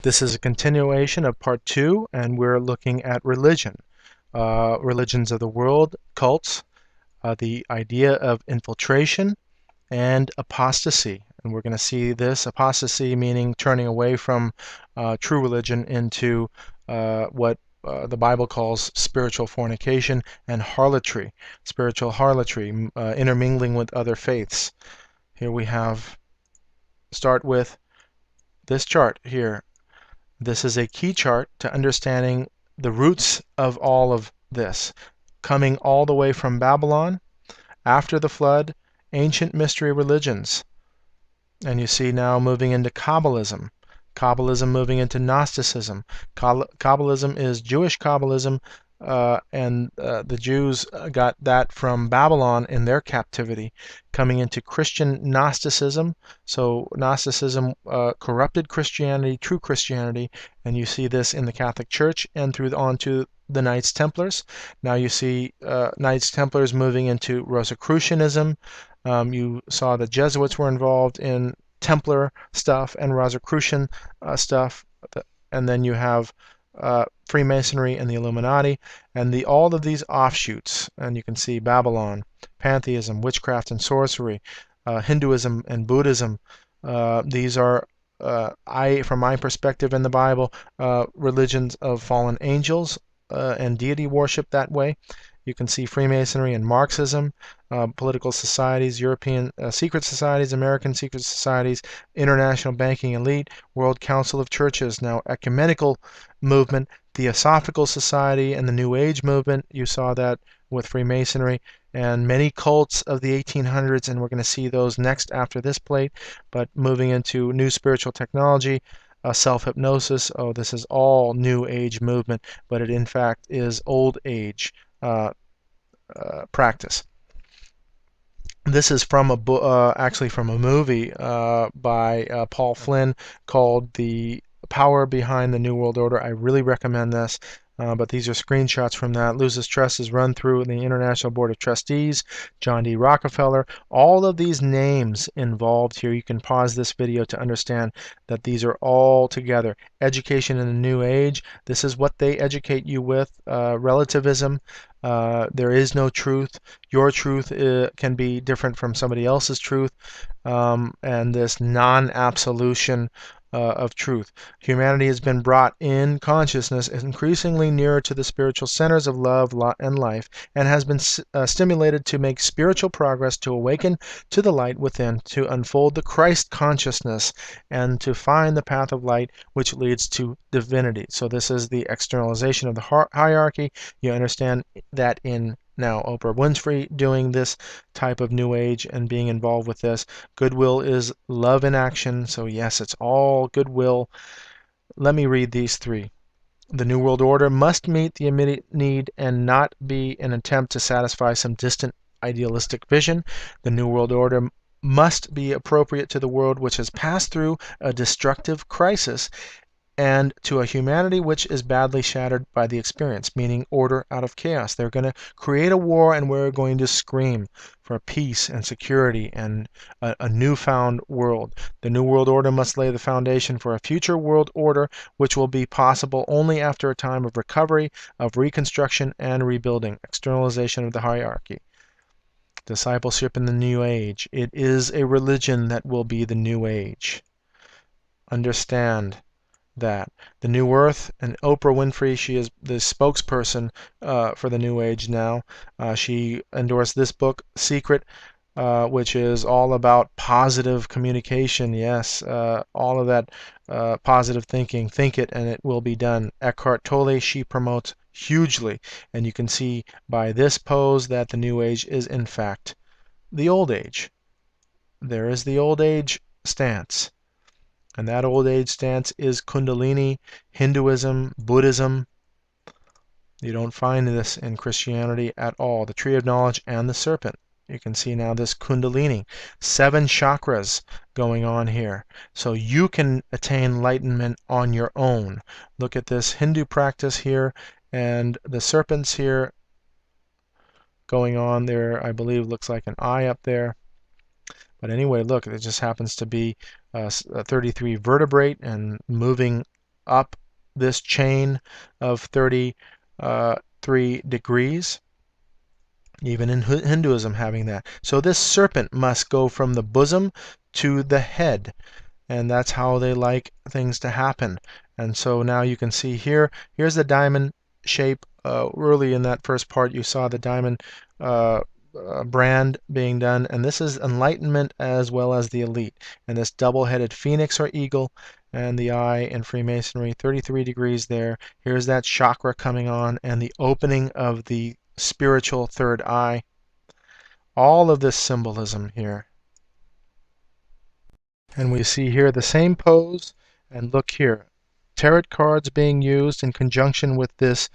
This is a continuation of part 2, and we're looking at religion, religions of the world, cults, the idea of infiltration, and apostasy. And we're going to see this apostasy meaning turning away from true religion into what the Bible calls spiritual fornication and harlotry, spiritual harlotry, intermingling with other faiths. Here we start with this chart here. This is a key chart to understanding the roots of all of this, coming all the way from Babylon, after the flood, ancient mystery religions. And you see now moving into Kabbalism. Kabbalism moving into Gnosticism. Kabbalism is Jewish Kabbalism, and the Jews got that from Babylon in their captivity, coming into Christian Gnosticism. So Gnosticism corrupted Christianity, true Christianity, and you see this in the Catholic Church and through on to the Knights Templars. Now you see Knights Templars moving into Rosicrucianism. You saw the Jesuits were involved in Templar stuff and Rosicrucian stuff, and then you have Freemasonry and the Illuminati, and all of these offshoots. And you can see Babylon, pantheism, witchcraft and sorcery, Hinduism and Buddhism. These are, from my perspective in the Bible, religions of fallen angels and deity worship that way. You can see Freemasonry and Marxism, political societies, European secret societies, American secret societies, international banking elite, World Council of Churches, now ecumenical movement, Theosophical Society, and the New Age movement. You saw that with Freemasonry, and many cults of the 1800s, and we're going to see those next after this plate. But moving into new spiritual technology, self-hypnosis. Oh, this is all New Age movement, but it in fact is Old Age practice. This is from actually from a movie by Paul Flynn called The Power Behind the New World Order. I really recommend this. But these are screenshots from that. Lucis Trust is run through the International Board of Trustees, John D. Rockefeller. All of these names involved here. You can pause this video to understand that these are all together. Education in the New Age. This is what they educate you with. Relativism. There is no truth. Your truth can be different from somebody else's truth. And this non-absolution of truth. Humanity has been brought in consciousness increasingly nearer to the spiritual centers of love and life, and has been stimulated to make spiritual progress, to awaken to the light within, to unfold the Christ consciousness, and to find the path of light which leads to divinity. So this is the externalization of the hierarchy. You understand that in now Oprah Winfrey doing this type of New Age and being involved with this. Goodwill is love in action. So yes, it's all goodwill. Let me read these three. The New World Order must meet the immediate need and not be an attempt to satisfy some distant idealistic vision. The New World Order must be appropriate to the world which has passed through a destructive crisis and to a humanity which is badly shattered by the experience, meaning order out of chaos. They're going to create a war, and we're going to scream for peace and security and a newfound world. The New World Order must lay the foundation for a future world order, which will be possible only after a time of recovery, of reconstruction, and rebuilding. Externalization of the hierarchy. Discipleship in the New Age. It is a religion that will be the New Age. Understand that. The New Earth and Oprah Winfrey, she is the spokesperson for the New Age now. She endorsed this book, Secret, which is all about positive communication. Yes, all of that positive thinking. Think it and it will be done. Eckhart Tolle, she promotes hugely. And you can see by this pose that the New Age is in fact the Old Age. There is the Old Age stance. And that Old Age stance is Kundalini, Hinduism, Buddhism. You don't find this in Christianity at all. The Tree of Knowledge and the Serpent. You can see now this Kundalini. 7 chakras going on here. So you can attain enlightenment on your own. Look at this Hindu practice here and the serpents here going on there. I believe looks like an eye up there. But anyway, look, it just happens to be 33 vertebrate and moving up this chain of 33 degrees. Even in Hinduism having that. So this serpent must go from the bosom to the head, and that's how they like things to happen. And so now you can see here's the diamond shape. Early in that first part, you saw the diamond brand being done, and this is enlightenment as well as the elite. And this double-headed phoenix or eagle, and the eye in Freemasonry, 33 degrees there. Here's that chakra coming on, and the opening of the spiritual third eye. All of this symbolism here. And we see here the same pose, and look here, tarot cards being used in conjunction with this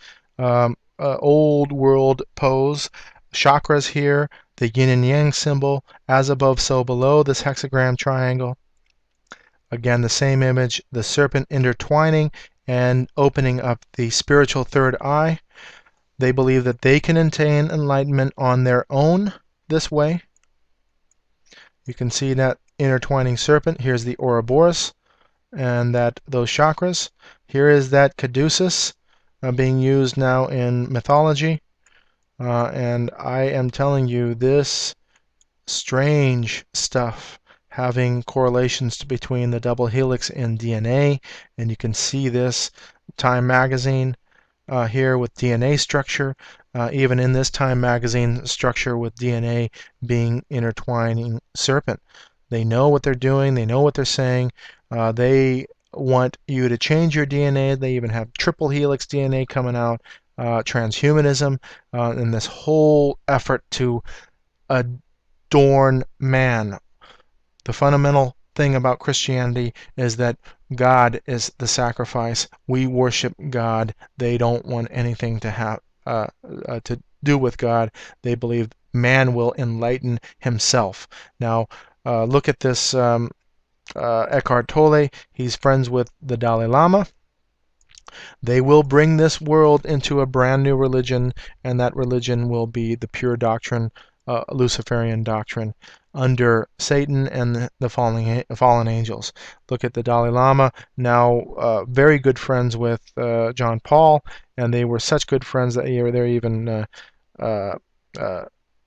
old world pose. Chakras here, the yin and yang symbol, as above so below, this hexagram triangle. Again, the same image, the serpent intertwining and opening up the spiritual third eye. They believe that they can attain enlightenment on their own this way. You can see that intertwining serpent. Here's the Ouroboros and those chakras. Here is that caduceus being used now in mythology. And I am telling you, this strange stuff having correlations between the double helix and DNA. And you can see this Time magazine here with DNA structure, even in this Time magazine structure with DNA being intertwining serpent. They know what they're doing, they know what they're saying. They want you to change your DNA. They even have triple helix DNA coming out, transhumanism, and this whole effort to adorn man. The fundamental thing about Christianity is that God is the sacrifice. We worship God. They don't want anything to have to do with God. They believe man will enlighten himself. Now, look at this Eckhart Tolle. He's friends with the Dalai Lama. They will bring this world into a brand new religion, and that religion will be the pure doctrine, Luciferian doctrine, under Satan and the fallen angels. Look at the Dalai Lama, now very good friends with John Paul, and they were such good friends that they're even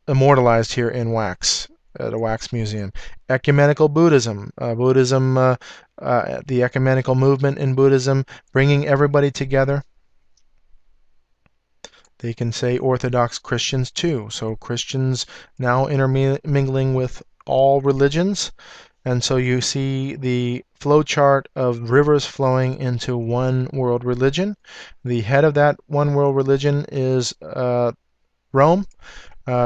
immortalized here in wax at a wax museum. Ecumenical Buddhism, the ecumenical movement in Buddhism, bringing everybody together. They can say Orthodox Christians too. So Christians now intermingling with all religions. And so you see the flow chart of rivers flowing into one world religion. The head of that one world religion is Rome.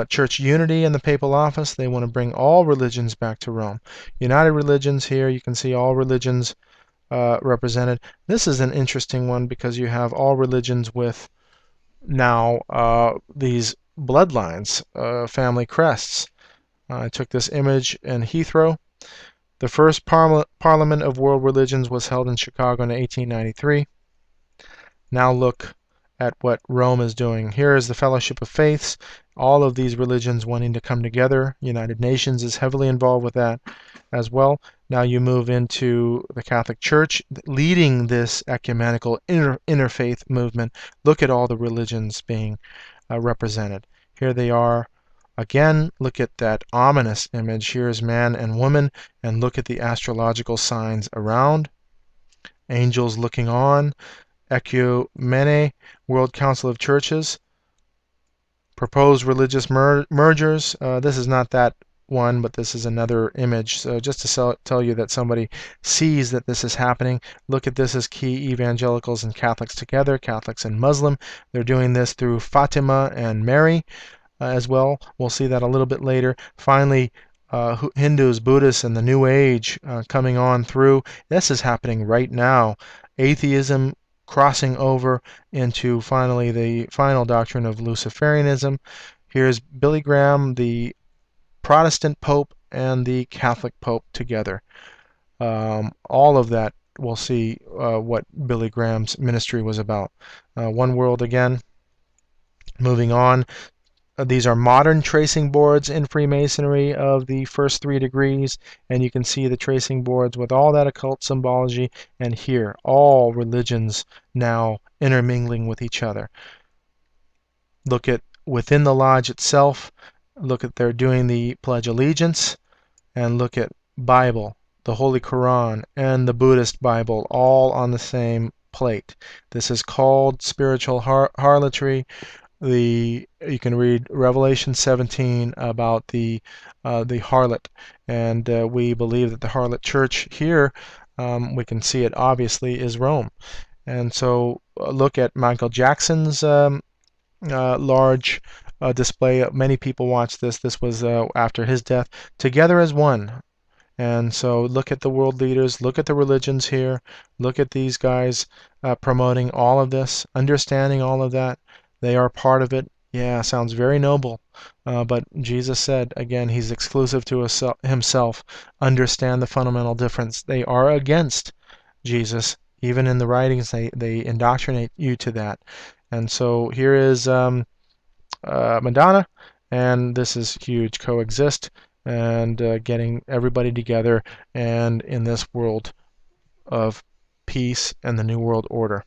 Church unity in the papal office. They want to bring all religions back to Rome. United Religions here, you can see all religions represented. This is an interesting one because you have all religions with now these bloodlines, family crests. I took this image in Heathrow. The first Parliament of World Religions was held in Chicago in 1893. Now look at what Rome is doing. Here is the Fellowship of Faiths, all of these religions wanting to come together. United Nations is heavily involved with that as well. Now you move into the Catholic Church leading this ecumenical interfaith movement. Look at all the religions being represented. Here they are. Again, look at that ominous image. Here is man and woman, and look at the astrological signs around. Angels looking on. Ecumene, World Council of Churches. Proposed religious mergers. This is not that one, but this is another image. So just to tell you that somebody sees that this is happening. Look at this as key evangelicals and Catholics together, Catholics and Muslim. They're doing this through Fatima and Mary as well. We'll see that a little bit later. Finally, Hindus, Buddhists, and the New Age coming on through. This is happening right now. Atheism crossing over into finally the final doctrine of Luciferianism. Here's Billy Graham, the Protestant Pope, and the Catholic Pope together. All of that, we'll see what Billy Graham's ministry was about. One world again. Moving on. These are modern tracing boards in Freemasonry of the first 3 degrees, and you can see the tracing boards with all that occult symbology, and here, all religions now intermingling with each other. Look at within the lodge itself, look at they're doing the Pledge of Allegiance, and look at Bible, the Holy Quran, and the Buddhist Bible, all on the same plate. This is called spiritual harlotry. You can read Revelation 17 about the harlot, and we believe that the harlot church here, we can see it obviously, is Rome. And so look at Michael Jackson's large display. Many people watched this. This was after his death. Together as one. And so look at the world leaders, look at the religions here, look at these guys promoting all of this, understanding all of that. They are part of it. Yeah, sounds very noble. But Jesus said, again, he's exclusive to himself. Understand the fundamental difference. They are against Jesus. Even in the writings, they indoctrinate you to that. And so here is Madonna, and this is huge. Coexist, and getting everybody together, and in this world of peace and the New World Order.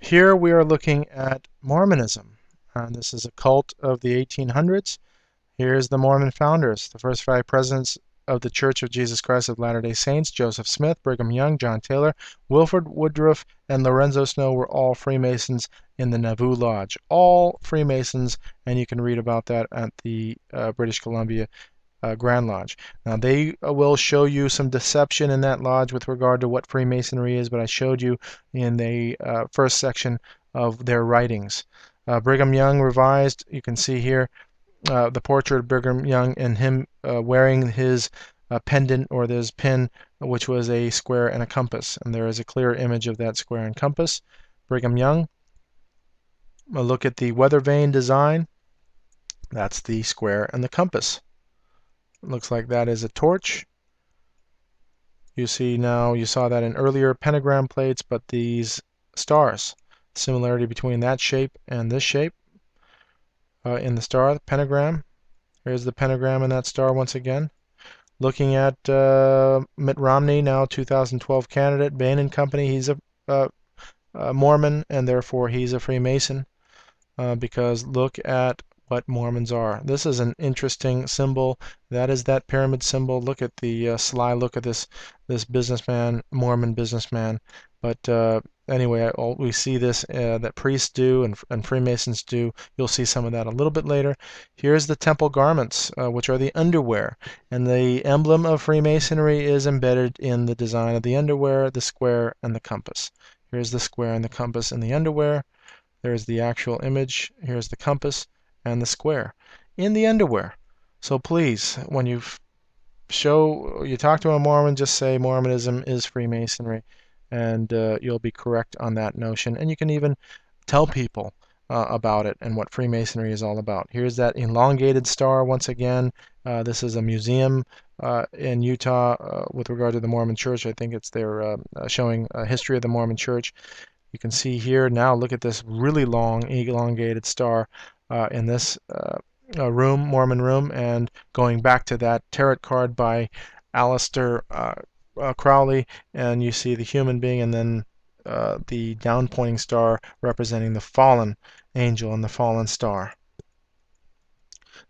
Here we are looking at Mormonism. This is a cult of the 1800s. Here's the Mormon founders, the first 5 presidents of the Church of Jesus Christ of Latter-day Saints: Joseph Smith, Brigham Young, John Taylor, Wilford Woodruff, and Lorenzo Snow were all Freemasons in the Nauvoo Lodge. All Freemasons, and you can read about that at the British Columbia Grand Lodge. Now they will show you some deception in that lodge with regard to what Freemasonry is, but I showed you in the first section of their writings. Brigham Young revised, you can see here the portrait of Brigham Young and him wearing his pendant, or this pin, which was a square and a compass, and there is a clear image of that square and compass. Brigham Young. Look at the weather vane design. That's the square and the compass. Looks like that is a torch. You see now, you saw that in earlier pentagram plates, but these stars, similarity between that shape and this shape in the star, the pentagram. Here's the pentagram in that star once again. Looking at Mitt Romney, now 2012 candidate, Bain & Company. He's a Mormon, and therefore he's a Freemason, because look at what Mormons are. This is an interesting symbol. That is that pyramid symbol. Look at the sly look at this businessman, Mormon businessman. But anyway, we see this that priests do and Freemasons do. You'll see some of that a little bit later. Here's the temple garments, which are the underwear, and the emblem of Freemasonry is embedded in the design of the underwear, the square and the compass. Here's the square and the compass in the underwear. There's the actual image. Here's the compass and the square in the underwear. So please, when you talk to a Mormon, just say Mormonism is Freemasonry, and you'll be correct on that notion. And you can even tell people about it and what Freemasonry is all about. Here's that elongated star once again. This is a museum in Utah with regard to the Mormon Church. I think it's they're showing a history of the Mormon Church. You can see here now, look at this really long elongated star in this room, Mormon room, and going back to that tarot card by Aleister Crowley, and you see the human being, and then the down pointing star representing the fallen angel and the fallen star.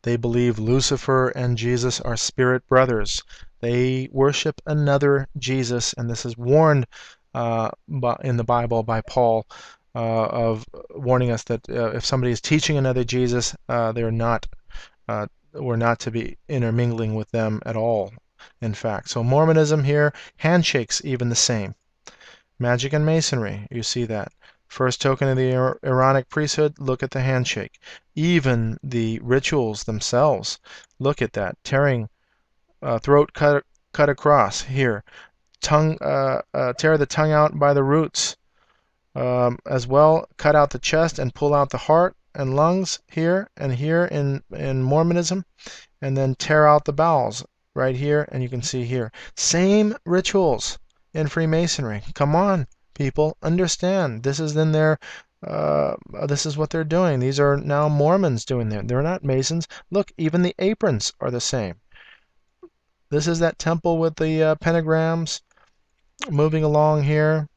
They believe Lucifer and Jesus are spirit brothers. They worship another Jesus, and this is warned in the Bible by Paul, of warning us that if somebody is teaching another Jesus, we're not to be intermingling with them at all, in fact. So Mormonism here, handshakes even the same. Magic and Masonry, you see that. First token of the Aaronic priesthood, look at the handshake. Even the rituals themselves, look at that. Tearing, throat cut across here. Tongue, tear the tongue out by the roots. As well, cut out the chest and pull out the heart and lungs here and here in Mormonism, and then tear out the bowels right here, and you can see here. Same rituals in Freemasonry. Come on, people, understand. This is in their This is what they're doing. These are now Mormons doing that. They're not Masons. Look, even the aprons are the same. This is that temple with the pentagrams moving along here.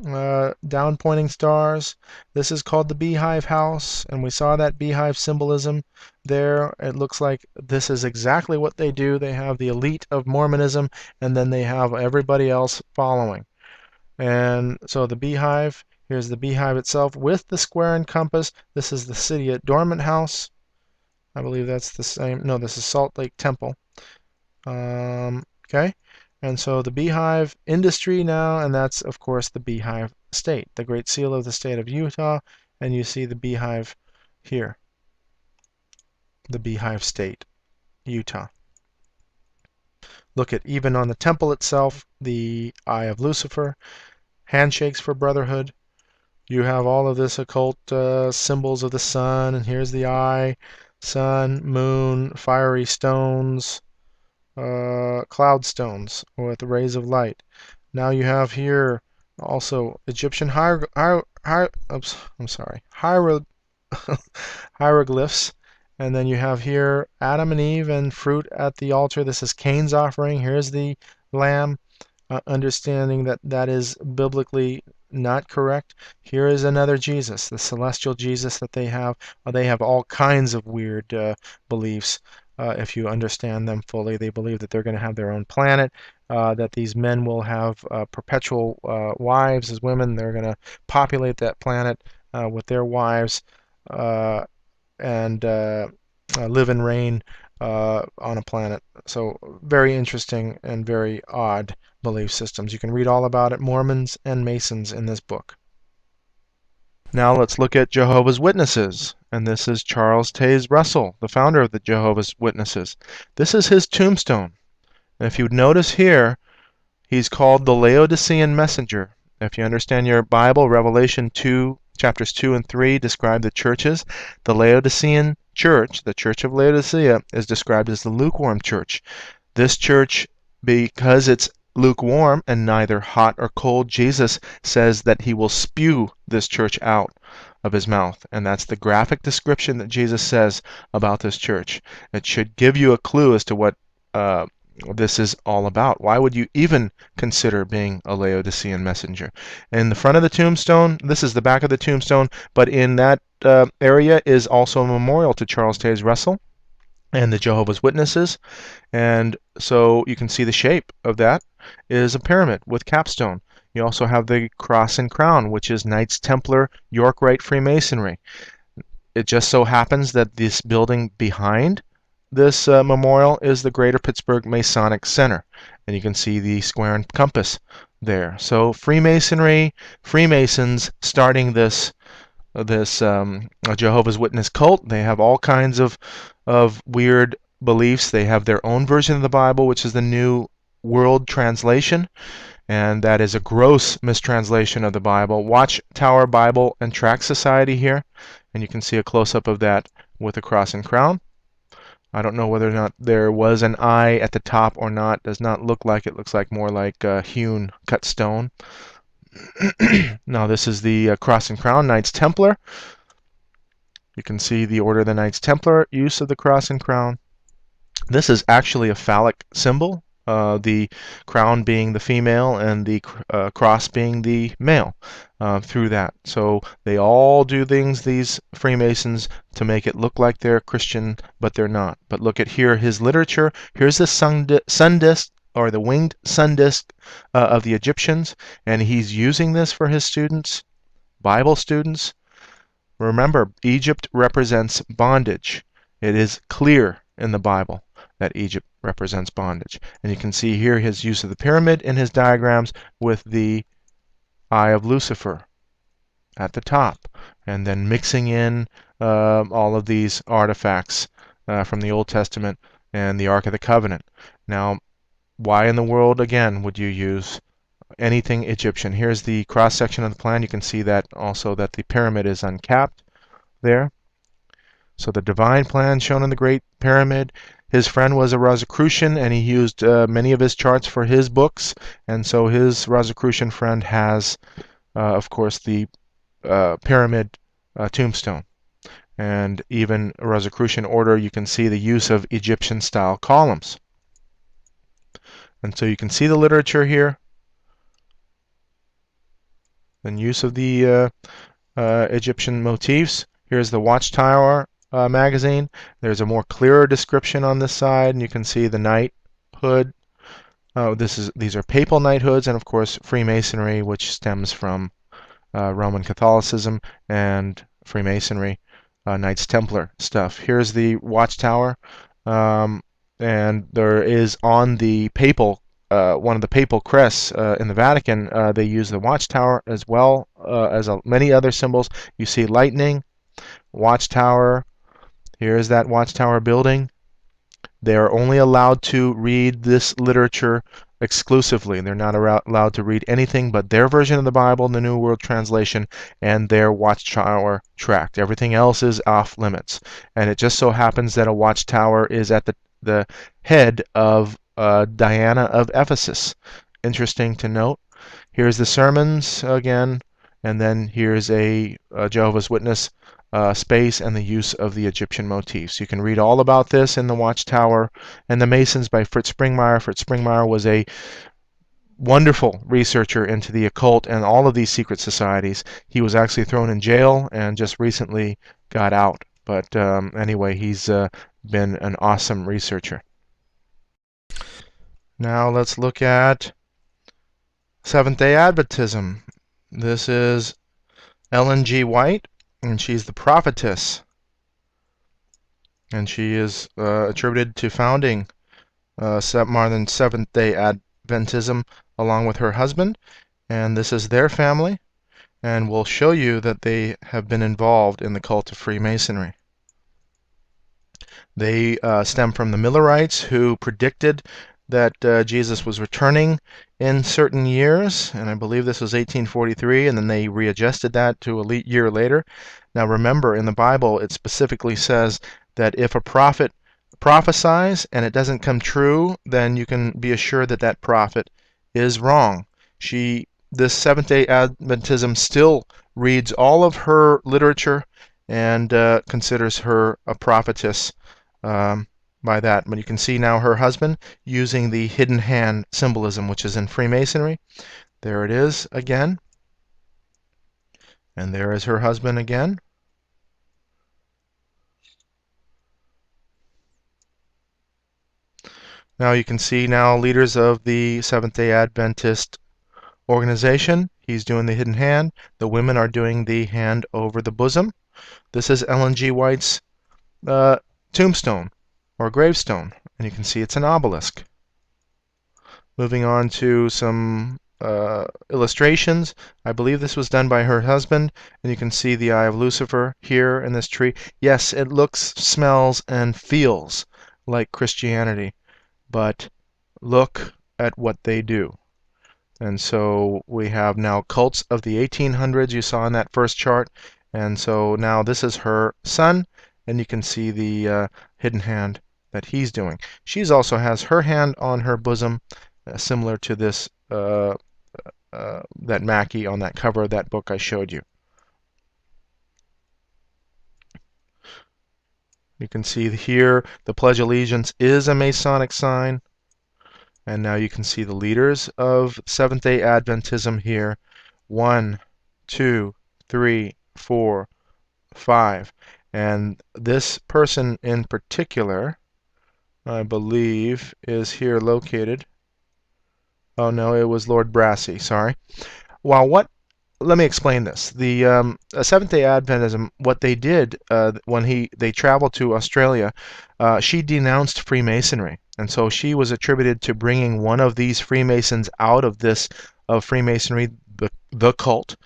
Down pointing stars. This is called the Beehive House, and we saw that beehive symbolism there. It looks like this is exactly what they do. They have the elite of Mormonism, and then they have everybody else following. And so the beehive, here's the beehive itself with the square and compass. This is the city at Dormant House. I believe that's the same. No, this is Salt Lake Temple. Okay. And so the beehive industry now, and that's, of course, the beehive state, the Great Seal of the state of Utah. And you see the beehive here, the beehive state, Utah. Look at even on the temple itself, the Eye of Lucifer, handshakes for brotherhood. You have all of this occult symbols of the sun, and here's the eye, sun, moon, fiery stones, cloud stones with rays of light. Now you have here also Egyptian hieroglyphs, and then you have here Adam and Eve and fruit at the altar. This is Cain's offering. Here's the lamb, understanding that that is biblically not correct. Here is another Jesus, the celestial Jesus that they have. They have all kinds of weird beliefs. If you understand them fully, they believe that they're going to have their own planet, that these men will have perpetual wives as women. They're going to populate that planet with their wives and live and reign on a planet. So very interesting and very odd belief systems. You can read all about it, Mormons and Masons, in this book. Now let's look at Jehovah's Witnesses. And this is Charles Taze Russell, the founder of the Jehovah's Witnesses. This is his tombstone. And if you notice here, he's called the Laodicean Messenger. If you understand your Bible, Revelation 2, chapters 2 and 3 describe the churches. The Laodicean church, the Church of Laodicea, is described as the lukewarm church. This church, because it's lukewarm and neither hot or cold, Jesus says that he will spew this church out of his mouth. And that's the graphic description that Jesus says about this church. It should give you a clue as to what this is all about. Why would you even consider being a Laodicean messenger? In the front of the tombstone, this is the back of the tombstone, but in that area is also a memorial to Charles Taze Russell and the Jehovah's Witnesses. And so you can see the shape of that is a pyramid with capstone. You also have the cross and crown, which is Knights Templar York Rite Freemasonry. It just so happens that this building behind this memorial is the Greater Pittsburgh Masonic Center. And you can see the square and compass there. So Freemasonry, Freemasons starting this Jehovah's Witness cult. They have all kinds of weird beliefs. They have their own version of the Bible, which is the New World Translation, and that is a gross mistranslation of the Bible. Watchtower Bible and Tract Society here, and you can see a close-up of that with a cross and crown. I don't know whether or not there was an eye at the top or not. Does not look like it. Looks like more like hewn cut stone. Now this is the cross and crown, Knights Templar. You can see the Order of the Knights Templar, use of the cross and crown. This is actually a phallic symbol, the crown being the female and the cross being the male through that. So they all do things, these Freemasons, to make it look like they're Christian, but they're not. But look at here, his literature. Here's the sun disk, or the winged sun disk of the Egyptians, and he's using this for his students, Bible students. Remember, Egypt represents bondage. It is clear in the Bible that Egypt represents bondage. And you can see here his use of the pyramid in his diagrams with the Eye of Lucifer at the top, and then mixing in all of these artifacts from the Old Testament and the Ark of the Covenant. Now, why in the world, again, would you use anything Egyptian? Here's the cross-section of the plan. You can see that also that the pyramid is uncapped there. So the divine plan shown in the Great Pyramid. His friend was a Rosicrucian, and he used many of his charts for his books. And so his Rosicrucian friend has, of course, the pyramid tombstone. And even Rosicrucian order, you can see the use of Egyptian-style columns. And so you can see the literature here, and use of the Egyptian motifs. Here's the Watchtower magazine. There's a more clearer description on this side, and you can see the knighthood. These are papal knighthoods, and of course Freemasonry, which stems from Roman Catholicism and Freemasonry, Knights Templar stuff. Here's the Watchtower, and there is on the papal one of the papal crests in the Vatican. They use the Watchtower as well as many other symbols. You see lightning, Watchtower. Here's that Watchtower building. They are only allowed to read this literature exclusively. They're not allowed to read anything but their version of the Bible, the New World Translation, and their Watchtower tract. Everything else is off limits. And it just so happens that a Watchtower is at the head of Diana of Ephesus. Interesting to note. Here's the sermons again, and then here's a Jehovah's Witness space and the use of the Egyptian motifs. You can read all about this in the Watchtower and the Masons by Fritz Springmeier. Fritz Springmeier was a wonderful researcher into the occult and all of these secret societies. He was actually thrown in jail and just recently got out. But anyway, he's been an awesome researcher. Now let's look at Seventh-day Adventism. This is Ellen G. White, and she's the prophetess. And she is attributed to founding modern Seventh-day Adventism along with her husband. And this is their family. And we'll show you that they have been involved in the cult of Freemasonry. They stem from the Millerites, who predicted that Jesus was returning in certain years, and I believe this was 1843, and then they readjusted that to a year later. Now remember, in the Bible it specifically says that if a prophet prophesies and it doesn't come true, then you can be assured that that prophet is wrong. This Seventh-day Adventism still reads all of her literature and considers her a prophetess by that. But you can see now her husband using the hidden hand symbolism, which is in Freemasonry. There it is again. And there is her husband again. Now you can see now leaders of the Seventh-day Adventist organization. He's doing the hidden hand. The women are doing the hand over the bosom. This is Ellen G. White's tombstone or gravestone, and you can see it's an obelisk. Moving on to some illustrations. I believe this was done by her husband, and you can see the eye of Lucifer here in this tree. Yes, it looks, smells, and feels like Christianity, but look at what they do. And so we have now cults of the 1800s you saw in that first chart, and so now this is her son, and you can see the hidden hand that he's doing. She also has her hand on her bosom, similar to this that Mackie on that cover of that book I showed you. You can see here the Pledge of Allegiance is a Masonic sign. And now you can see the leaders of Seventh-day Adventism here. 1, 2, 3, 4, 5. And this person in particular, I believe, is here located. Oh no, it was Lord Brassey, sorry. Well, let me explain this. The Seventh-day Adventism, what they did when they traveled to Australia, she denounced Freemasonry. And so she was attributed to bringing one of these Freemasons out of Freemasonry, the cult.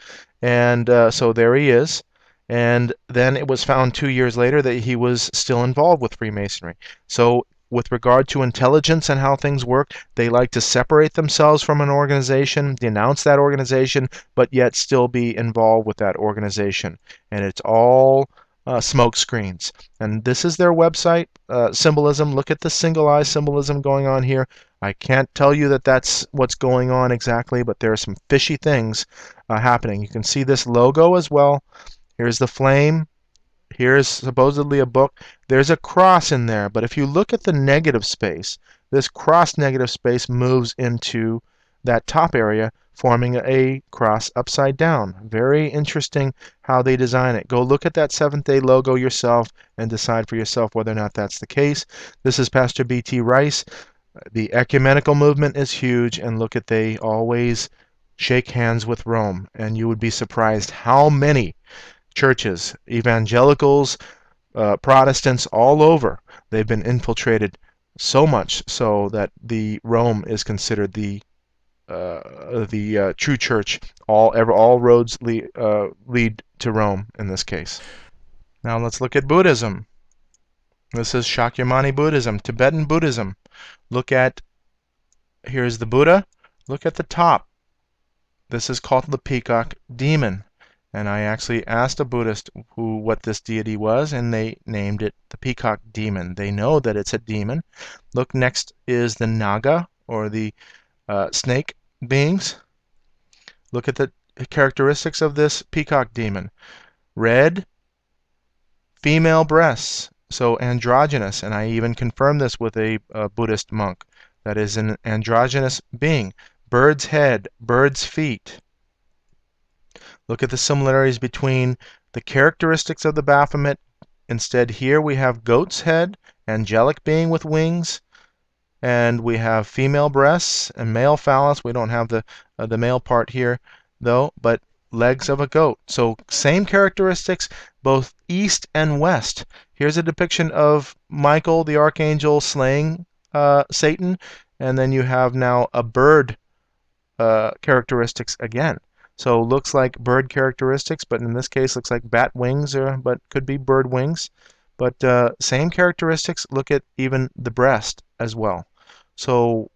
And so there he is. And then it was found 2 years later that he was still involved with Freemasonry. So with regard to intelligence and how things work, they like to separate themselves from an organization, denounce that organization, but yet still be involved with that organization. And it's all smoke screens. And this is their website symbolism. Look at the single eye symbolism going on here. I can't tell you that that's what's going on exactly, but there are some fishy things happening. You can see this logo as well. Here's the flame. Here's supposedly a book. There's a cross in there, but if you look at the negative space, this cross negative space moves into that top area, forming a cross upside down. Very interesting how they design it. Go look at that Seventh-day logo yourself and decide for yourself whether or not that's the case. This is Pastor B.T. Rice. The ecumenical movement is huge, and look at they always shake hands with Rome, and you would be surprised how many churches, evangelicals, Protestants all over, they've been infiltrated so much so that the Rome is considered the true church. All roads lead to Rome in this case. Now let's look at Buddhism. This is Shakyamuni Buddhism, Tibetan Buddhism. Look at, here's the Buddha. Look at the top. This is called the peacock demon. And I actually asked a Buddhist what this deity was, and they named it the peacock demon. They know that it's a demon. Look, next is the Naga, or the snake beings. Look at the characteristics of this peacock demon. Red, female breasts, so androgynous, and I even confirmed this with a Buddhist monk. That is an androgynous being. Bird's head, bird's feet. Look at the similarities between the characteristics of the Baphomet. Instead, here we have goat's head, angelic being with wings, and we have female breasts and male phallus. We don't have the male part here, though, but legs of a goat. So same characteristics, both east and west. Here's a depiction of Michael the archangel slaying Satan, and then you have now a bird characteristics again. So looks like bird characteristics, but in this case looks like bat wings, but could be bird wings. But same characteristics. Look at even the breast as well. So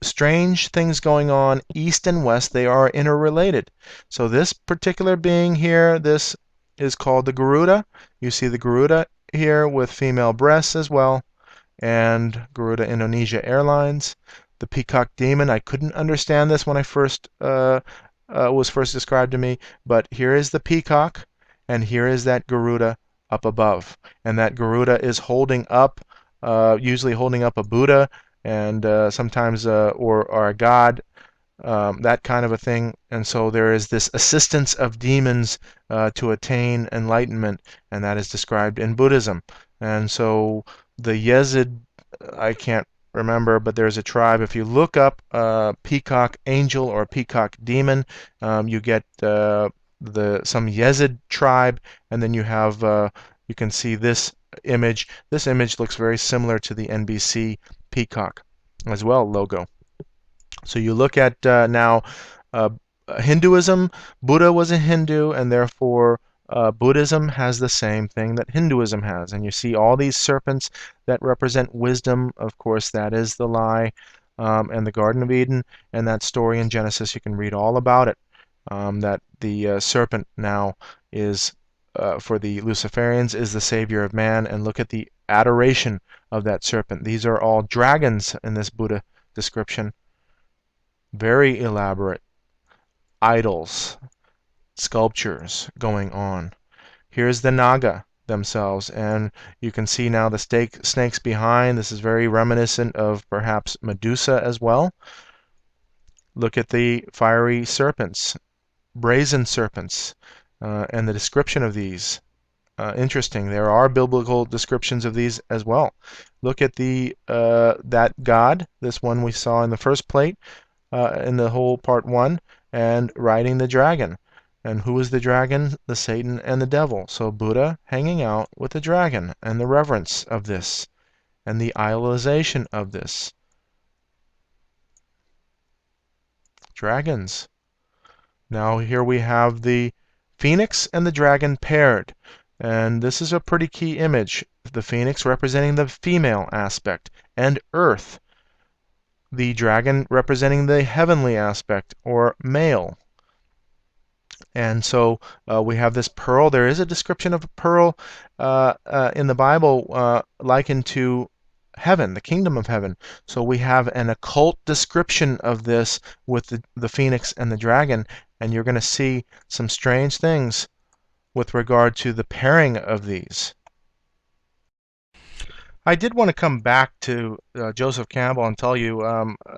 strange things going on east and west. They are interrelated. So this particular being here, this is called the Garuda. You see the Garuda here with female breasts as well, and Garuda Indonesia Airlines. The peacock demon, I couldn't understand this when I first was first described to me, but here is the peacock, and here is that Garuda up above, and that Garuda is holding up, usually holding up a Buddha, and sometimes or a god, that kind of a thing. And so there is this assistance of demons to attain enlightenment, and that is described in Buddhism. And so the Yezid, I can't remember, but there's a tribe. If you look up peacock angel or peacock demon, you get some Yezid tribe, and then you have you can see this image. This image looks very similar to the NBC peacock as well logo. So you look at now Hinduism. Buddha was a Hindu, and therefore Buddhism has the same thing that Hinduism has. And you see all these serpents that represent wisdom. Of course, that is the lie, and the Garden of Eden, and that story in Genesis. You can read all about it, that the serpent now is, for the Luciferians, is the savior of man. And look at the adoration of that serpent. These are all dragons in this Buddha description. Very elaborate idols, sculptures going on. Here's the Naga themselves, and you can see now the snakes behind. This is very reminiscent of perhaps Medusa as well. Look at the fiery serpents, brazen serpents, and the description of these. Interesting. There are biblical descriptions of these as well. Look at the that god, this one we saw in the first plate, in the whole part 1, and riding the dragon. And who is the dragon? The Satan and the devil. So Buddha hanging out with the dragon, and the reverence of this, and the idolization of this. Dragons. Now here we have the phoenix and the dragon paired. And this is a pretty key image. The phoenix representing the female aspect, and earth. The dragon representing the heavenly aspect, or male. And so we have this pearl. There is a description of a pearl in the Bible likened to heaven, the kingdom of heaven. So we have an occult description of this with the phoenix and the dragon, and you're going to see some strange things with regard to the pairing of these. I did want to come back to Joseph Campbell and tell you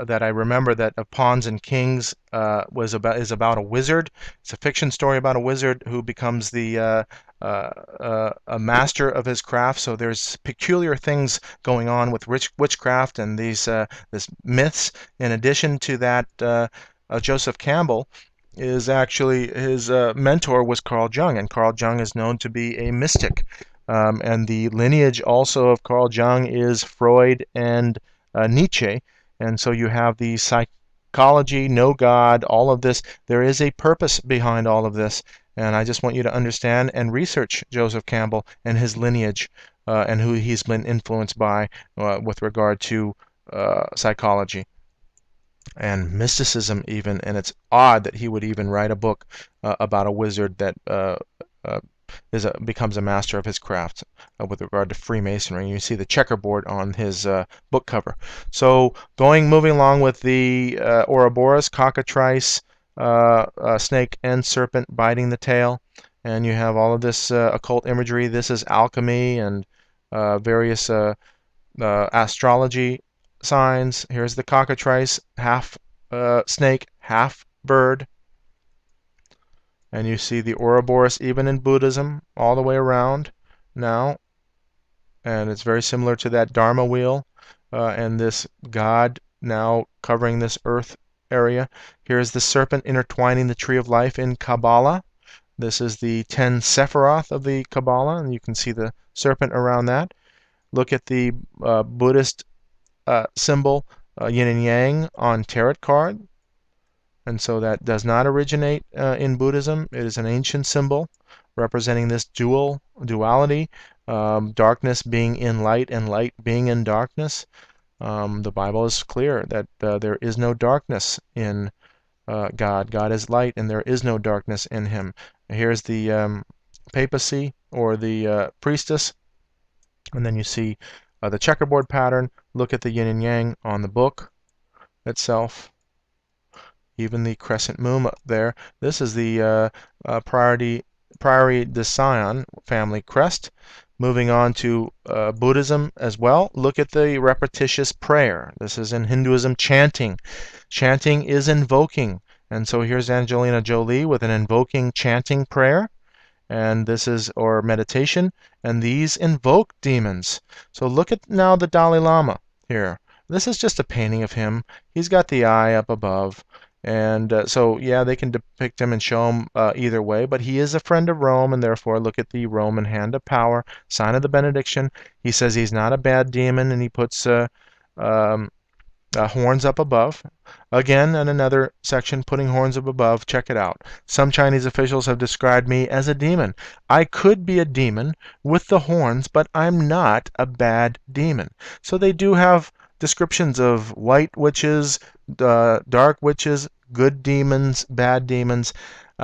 that I remember that Pawns and Kings is about a wizard. It's a fiction story about a wizard who becomes a master of his craft. So there's peculiar things going on with witchcraft and this myths. In addition to that, Joseph Campbell is actually his mentor was Carl Jung, and Carl Jung is known to be a mystic. And the lineage also of Carl Jung is Freud and Nietzsche. And so you have the psychology, no God, all of this. There is a purpose behind all of this. And I just want you to understand and research Joseph Campbell and his lineage and who he's been influenced by with regard to psychology and mysticism even. And it's odd that he would even write a book about a wizard that becomes a master of his craft with regard to Freemasonry. You see the checkerboard on his book cover. So moving along with the Ouroboros, cockatrice, snake and serpent biting the tail, and you have all of this occult imagery. This is alchemy and various astrology signs. Here's the cockatrice, half snake, half bird. And you see the Ouroboros even in Buddhism all the way around now. And it's very similar to that Dharma wheel and this God now covering this earth area. Here's the serpent intertwining the tree of life in Kabbalah. This is the 10 Sephiroth of the Kabbalah, and you can see the serpent around that. Look at the Buddhist symbol yin and yang on tarot card. And so that does not originate in Buddhism. It is an ancient symbol representing this duality, darkness being in light and light being in darkness. The Bible is clear that there is no darkness in God. God is light and there is no darkness in him. Here's the papacy or the priestess. And then you see the checkerboard pattern. Look at the yin and yang on the book itself. Even the crescent moon up there. This is the Prairie de Sion family crest. Moving on to Buddhism as well. Look at the repetitious prayer. This is in Hinduism, chanting. Chanting is invoking. And so here's Angelina Jolie with an invoking chanting prayer. And this is, or meditation. And these invoke demons. So look at now the Dalai Lama here. This is just a painting of him. He's got the eye up above. And so, yeah, they can depict him and show him either way, but he is a friend of Rome, and therefore look at the Roman hand of power, sign of the benediction. He says he's not a bad demon, and he puts horns up above. Again, in another section, putting horns up above. Check it out. Some Chinese officials have described me as a demon. I could be a demon with the horns, but I'm not a bad demon. So they do have descriptions of white witches, dark witches, good demons, bad demons,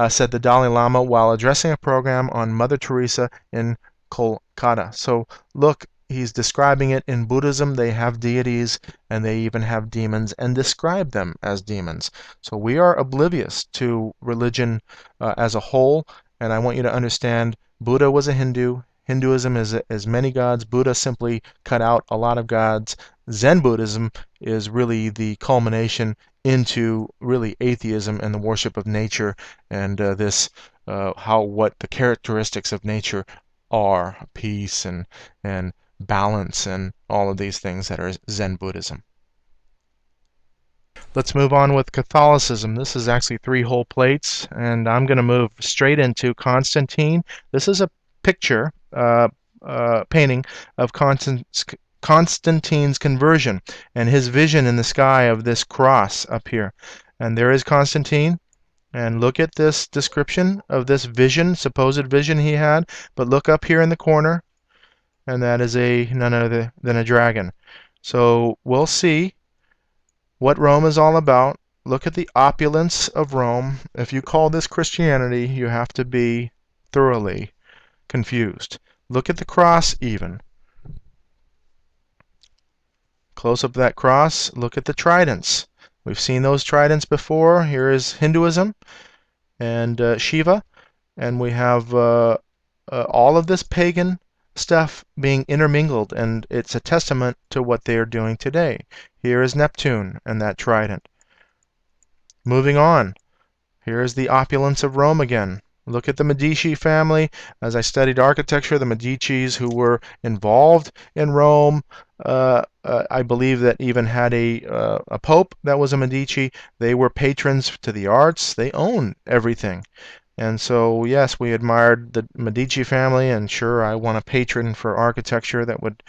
said the Dalai Lama while addressing a program on Mother Teresa in Kolkata. So look, he's describing it in Buddhism. They have deities and they even have demons and describe them as demons. So we are oblivious to religion as a whole, and I want you to understand Buddha was a Hindu. Hinduism is many gods. Buddha simply cut out a lot of gods. Zen Buddhism is really the culmination into really atheism and the worship of nature and what the characteristics of nature are, peace and balance and all of these things that are Zen Buddhism. Let's move on with Catholicism. This is actually 3 whole plates, and I'm going to move straight into Constantine. This is a picture, painting of Constantine's conversion and his vision in the sky of this cross up here. And there is Constantine. And look at this description of this vision, supposed vision he had. But look up here in the corner, and that is none other than a dragon. So we'll see what Rome is all about Look at the opulence of Rome. If you call this Christianity, you have to be thoroughly confused. Look at the cross even. Close up that cross. Look at the tridents. We've seen those tridents before. Here is Hinduism and Shiva, and we have all of this pagan stuff being intermingled, and it's a testament to what they are doing today. Here is Neptune and that trident. Moving on, here is the opulence of Rome again. Look at the Medici family. As I studied architecture, the Medicis who were involved in Rome, I believe that even had a pope that was a Medici. They were patrons to the arts. They owned everything. And so, yes, we admired the Medici family, and sure, I want a patron for architecture that would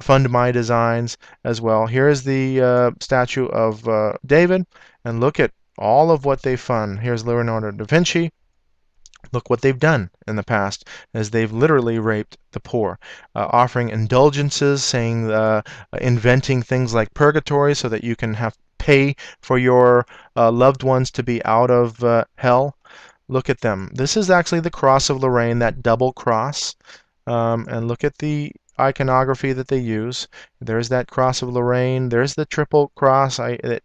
fund my designs as well. Here is the statue of David, and look at all of what they fund. Here's Leonardo da Vinci. Look what they've done in the past, as they've literally raped the poor, offering indulgences, saying, inventing things like purgatory so that you can have pay for your loved ones to be out of hell. Look at them. This is actually the cross of Lorraine, that double cross. And look at the iconography that they use. There's that cross of Lorraine. There's the triple cross.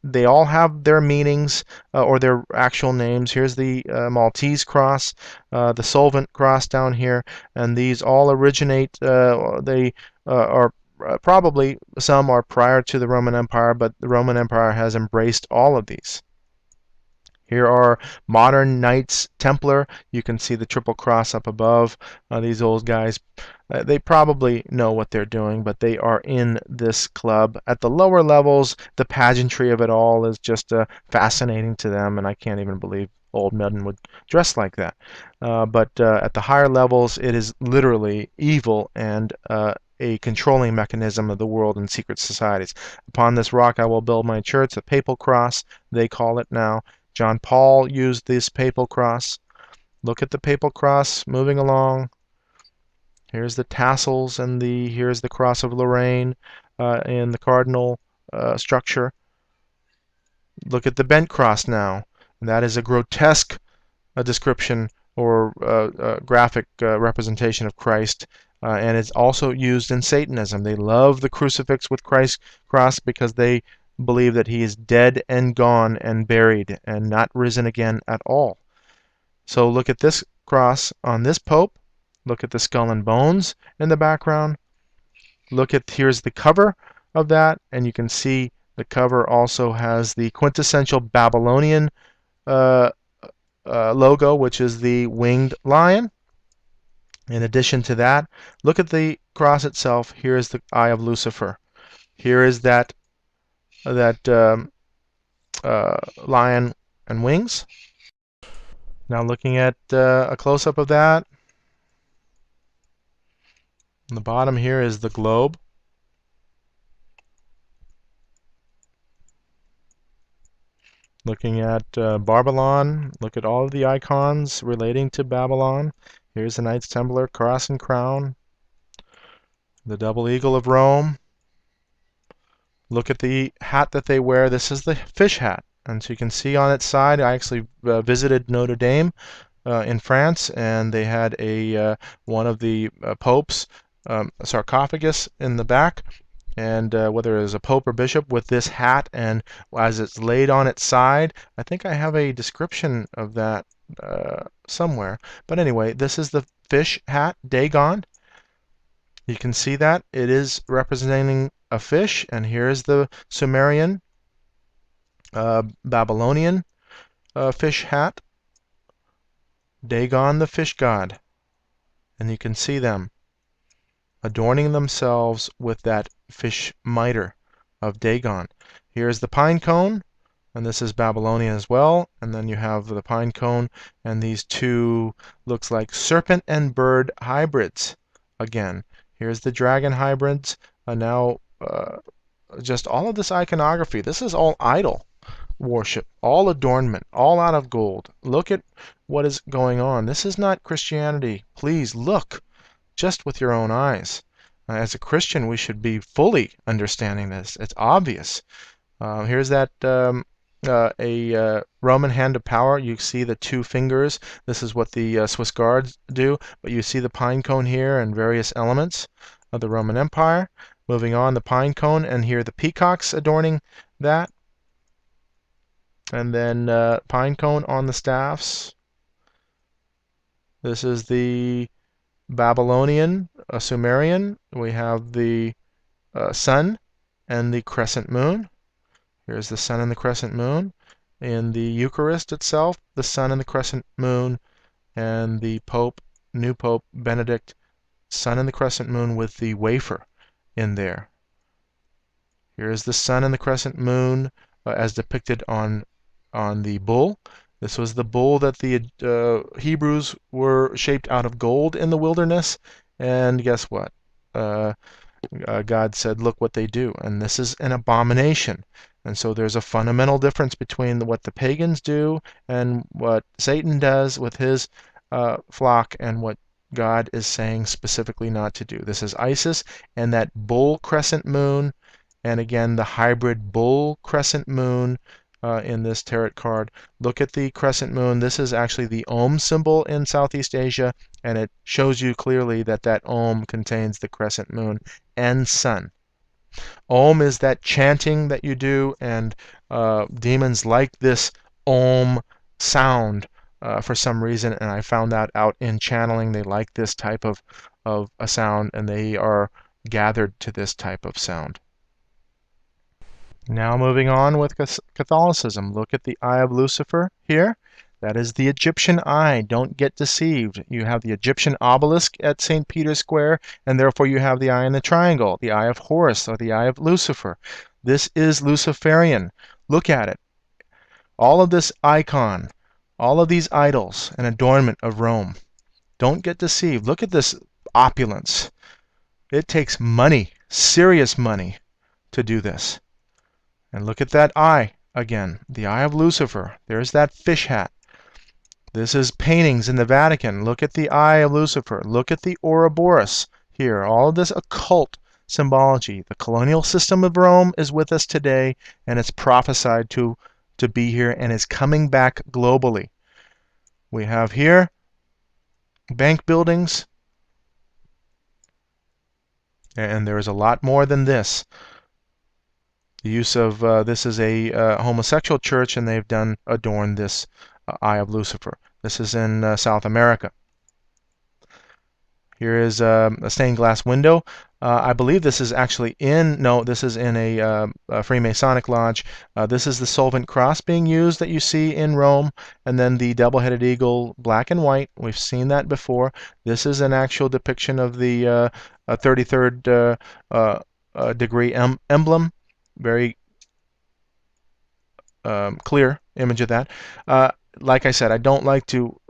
They all have their meanings or their actual names. Here's the Maltese cross, the Solvent cross down here, and these all originate. They are probably some are prior to the Roman Empire, but the Roman Empire has embraced all of these. Here are modern Knights Templar. You can see the triple cross up above. These old guys, they probably know what they're doing, but they are in this club. At the lower levels, the pageantry of it all is just fascinating to them, and I can't even believe old men would dress like that. But at the higher levels, it is literally evil and a controlling mechanism of the world and secret societies. Upon this rock I will build my church, the papal cross, they call it now. John Paul used this papal cross. Look at the papal cross moving along. Here's the tassels, and here's the cross of Lorraine in the cardinal structure. Look at the bent cross now. And that is a grotesque description or graphic representation of Christ. And it's also used in Satanism. They love the crucifix with Christ's cross because they believe that he is dead and gone and buried and not risen again at all. So look at this cross on this pope. Look at the skull and bones in the background. Here's the cover of that, and you can see the cover also has the quintessential Babylonian logo, which is the winged lion. In addition to that, look at the cross itself. Here is the eye of Lucifer. Here is that lion and wings. Now looking at a close-up of that. On the bottom here is the globe. Looking at Babylon, look at all of the icons relating to Babylon. Here's the Knights Templar cross and crown. The double eagle of Rome. Look at the hat that they wear. This is the fish hat. And so you can see on its side, I actually visited Notre Dame in France, and they had one of the popes sarcophagus in the back, and whether it was a pope or bishop with this hat, and as it's laid on its side, I think I have a description of that somewhere. But anyway, this is the fish hat, Dagon. You can see that it is representing a fish, and here's the Sumerian Babylonian fish hat, Dagon the fish god, and you can see them adorning themselves with that fish mitre of Dagon. Here's the pine cone, and this is Babylonian as well, and then you have the pine cone and these two looks like serpent and bird hybrids again. Here's the dragon hybrids. Now just all of this iconography, this is all idol worship, all adornment, all out of gold. Look at what is going on. This is not Christianity. Please look just with your own eyes. As a Christian, we should be fully understanding this. It's obvious. Here's that a Roman hand of power. You see the two fingers. This is what the Swiss Guards do, but you see the pine cone here and various elements of the Roman Empire. Moving on, the pine cone, and here the peacocks adorning that. And then pine cone on the staffs. This is the Babylonian, Sumerian. We have the sun and the crescent moon. Here's the sun and the crescent moon. In the Eucharist itself, the sun and the crescent moon, and the Pope, new Pope Benedict, sun and the crescent moon with the wafer in there. Here's the sun and the crescent moon as depicted on the bull. This was the bull that the Hebrews were shaped out of gold in the wilderness, and guess what? God said, look what they do, and this is an abomination. And so there's a fundamental difference between what the pagans do and what Satan does with his flock and what God is saying specifically not to do. This is Isis and that bull crescent moon, and again the hybrid bull crescent moon in this tarot card. Look at the crescent moon. This is actually the Om symbol in Southeast Asia, and it shows you clearly that that Om contains the crescent moon and sun. Om is that chanting that you do, and demons like this Om sound for some reason, and I found that out in channeling. They like this type of a sound, and they are gathered to this type of sound. Now moving on with Catholicism. Look at the Eye of Lucifer here. That is the Egyptian eye. Don't get deceived. You have the Egyptian obelisk at St. Peter's Square, and therefore you have the eye in the triangle, the Eye of Horus, or the Eye of Lucifer. This is Luciferian. Look at it. All of this icon, all of these idols, an adornment of Rome. Don't get deceived. Look at this opulence. It takes money, serious money, to do this. And look at that eye again, the Eye of Lucifer. There's that fish hat. This is paintings in the Vatican. Look at the Eye of Lucifer. Look at the Ouroboros here. All of this occult symbology. The colonial system of Rome is with us today, and it's prophesied to be here and is coming back globally. We have here bank buildings, and there is a lot more than this. The use of this is a homosexual church, and they've adorned this Eye of Lucifer. This is in South America. Here is a stained glass window. I believe this is actually this is in a Freemasonic lodge. This is the solvent cross being used that you see in Rome, and then the double-headed eagle, black and white. We've seen that before. This is an actual depiction of the 33rd degree emblem. Very clear image of that. Like I said, I don't like to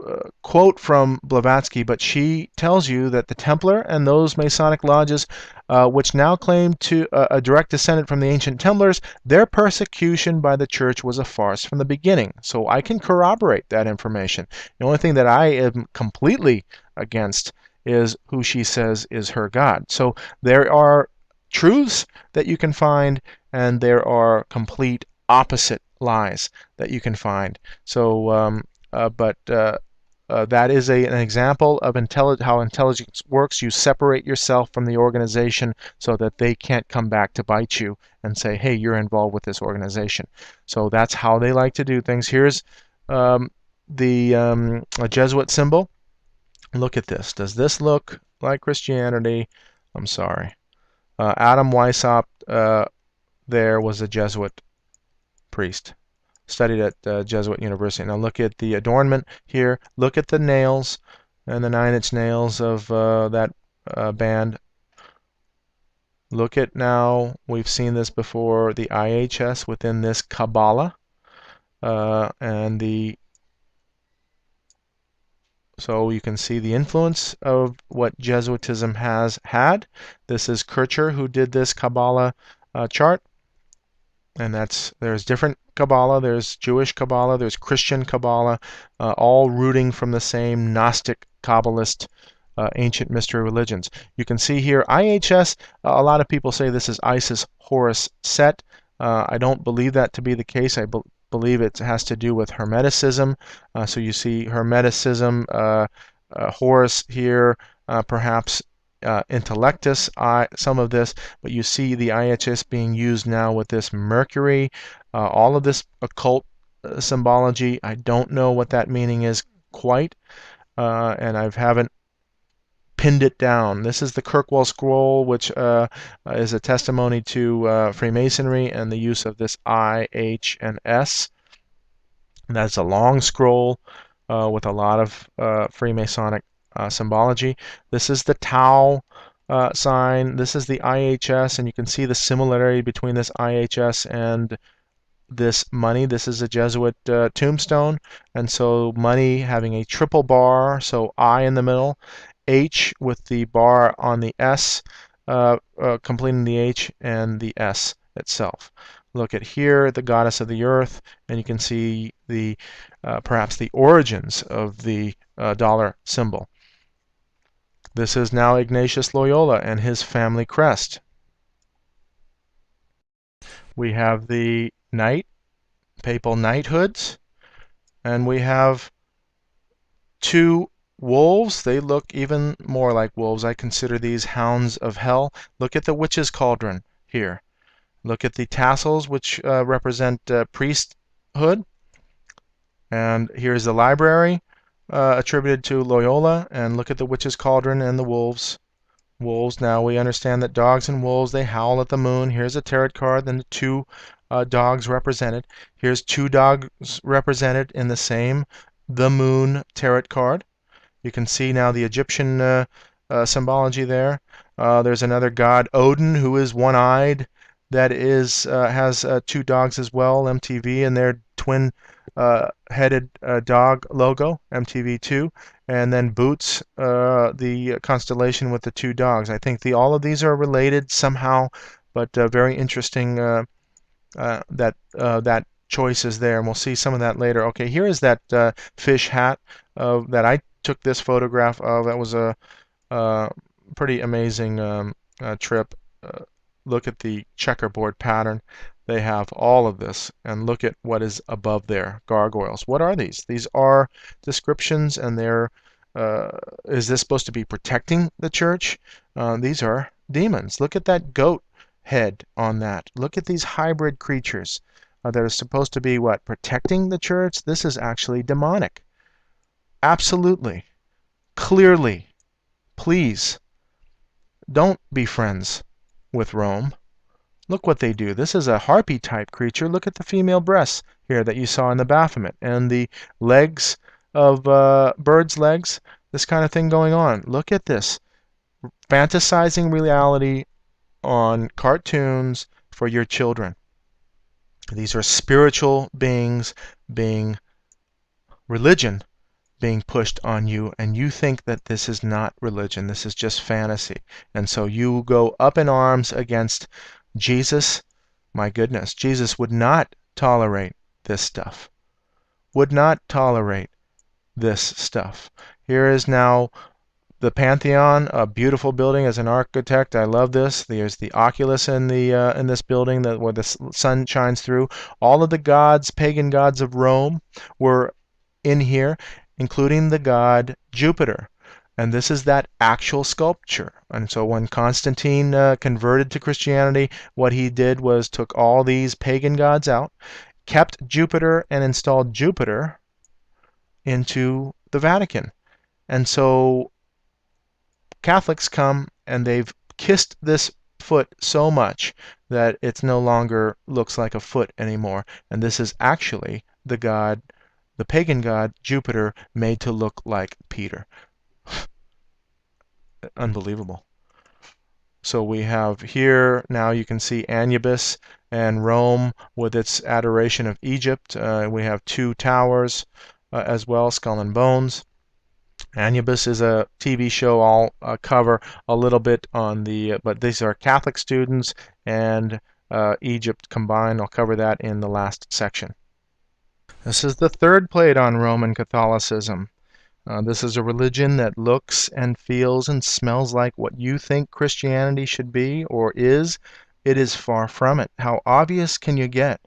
quote from Blavatsky, but she tells you that the Templar and those Masonic lodges which now claim to a direct descendant from the ancient Templars, their persecution by the church was a farce from the beginning. So I can corroborate that information. The only thing that I am completely against is who she says is her God. So there are truths that you can find, and there are complete opposite lies that you can find. So, that is an example of how intelligence works. You separate yourself from the organization so that they can't come back to bite you and say, hey, you're involved with this organization. So that's how they like to do things. Here's the Jesuit symbol. Look at this. Does this look like Christianity? I'm sorry. Adam Weishaupt there was a Jesuit priest, studied at Jesuit University. Now look at the adornment here. Look at the nails and the 9-inch nails of that band. Look at now, we've seen this before, the IHS within this Kabbalah. So you can see the influence of what Jesuitism has had. This is Kircher who did this Kabbalah chart. And there's different Kabbalah. There's Jewish Kabbalah. There's Christian Kabbalah, all rooting from the same Gnostic, Kabbalist, ancient mystery religions. You can see here IHS. A lot of people say this is Isis Horus Set. I don't believe that to be the case. I believe it has to do with Hermeticism. So you see Hermeticism, Horus here, perhaps Intellectus, some of this, but you see the IHS being used now with this Mercury, all of this occult symbology. I don't know what that meaning is quite, and I haven't pinned it down. This is the Kirkwall Scroll, which is a testimony to Freemasonry and the use of this I, H, and S. And that's a long scroll with a lot of Freemasonic symbology. This is the Tau sign. This is the IHS, and you can see the similarity between this IHS and this money. This is a Jesuit tombstone, and so money having a triple bar, so I in the middle, H with the bar on the S, completing the H and the S itself. Look at here, the goddess of the earth, and you can see the perhaps the origins of the dollar symbol. This is now Ignatius Loyola and his family crest. We have the knight, papal knighthoods, and we have two wolves. They look even more like wolves. I consider these hounds of hell. Look at the witch's cauldron here. Look at the tassels, which represent priesthood. And here's the library attributed to Loyola. And look at the witch's cauldron and the wolves. Wolves. Now we understand that dogs and wolves, they howl at the moon. Here's a tarot card, then the two dogs represented. Here's two dogs represented in the same The Moon tarot card. You can see now the Egyptian symbology there. There's another god, Odin, who is one-eyed. That is has two dogs as well, MTV, and their twin-headed dog logo, MTV2. And then Boots, the constellation with the two dogs. I think all of these are related somehow, but very interesting that choice is there, and we'll see some of that later. Okay, here is that fish hat that I took this photograph of. That was a pretty amazing trip. Look at the checkerboard pattern. They have all of this, and look at what is above there, gargoyles. What are these? These are descriptions, and they're is this supposed to be protecting the church? These are demons. Look at that goat head on that. Look at these hybrid creatures that are supposed to be what? Protecting the church? This is actually demonic. Absolutely. Clearly. Please don't be friends with Rome. Look what they do. This is a harpy type creature. Look at the female breasts here that you saw in the Baphomet, and the legs of birds' legs, this kind of thing going on. Look at this. Fantasizing reality on cartoons for your children. These are spiritual beings being religion being pushed on you, and you think that this is not religion, this is just fantasy. And so you go up in arms against Jesus. My goodness, Jesus would not tolerate this stuff. Would not tolerate this stuff. Here is now the Pantheon, a beautiful building. As an architect, I love this. There's the oculus in this building where the sun shines through. All of the gods, pagan gods of Rome, were in here, including the god Jupiter. And this is that actual sculpture. And so when Constantine converted to Christianity, what he did was took all these pagan gods out, kept Jupiter, and installed Jupiter into the Vatican. And so Catholics come and they've kissed this foot so much that it no longer looks like a foot anymore. And this is actually the god, the pagan god Jupiter, made to look like Peter. Unbelievable. So we have here, now you can see Anubis and Rome with its adoration of Egypt. We have two towers as well, Skull and Bones. Anubis is a TV show. I'll cover a little bit on the, but these are Catholic students and Egypt combined. I'll cover that in the last section. This is the third plate on Roman Catholicism. This is a religion that looks and feels and smells like what you think Christianity should be or is. It is far from it. How obvious can you get?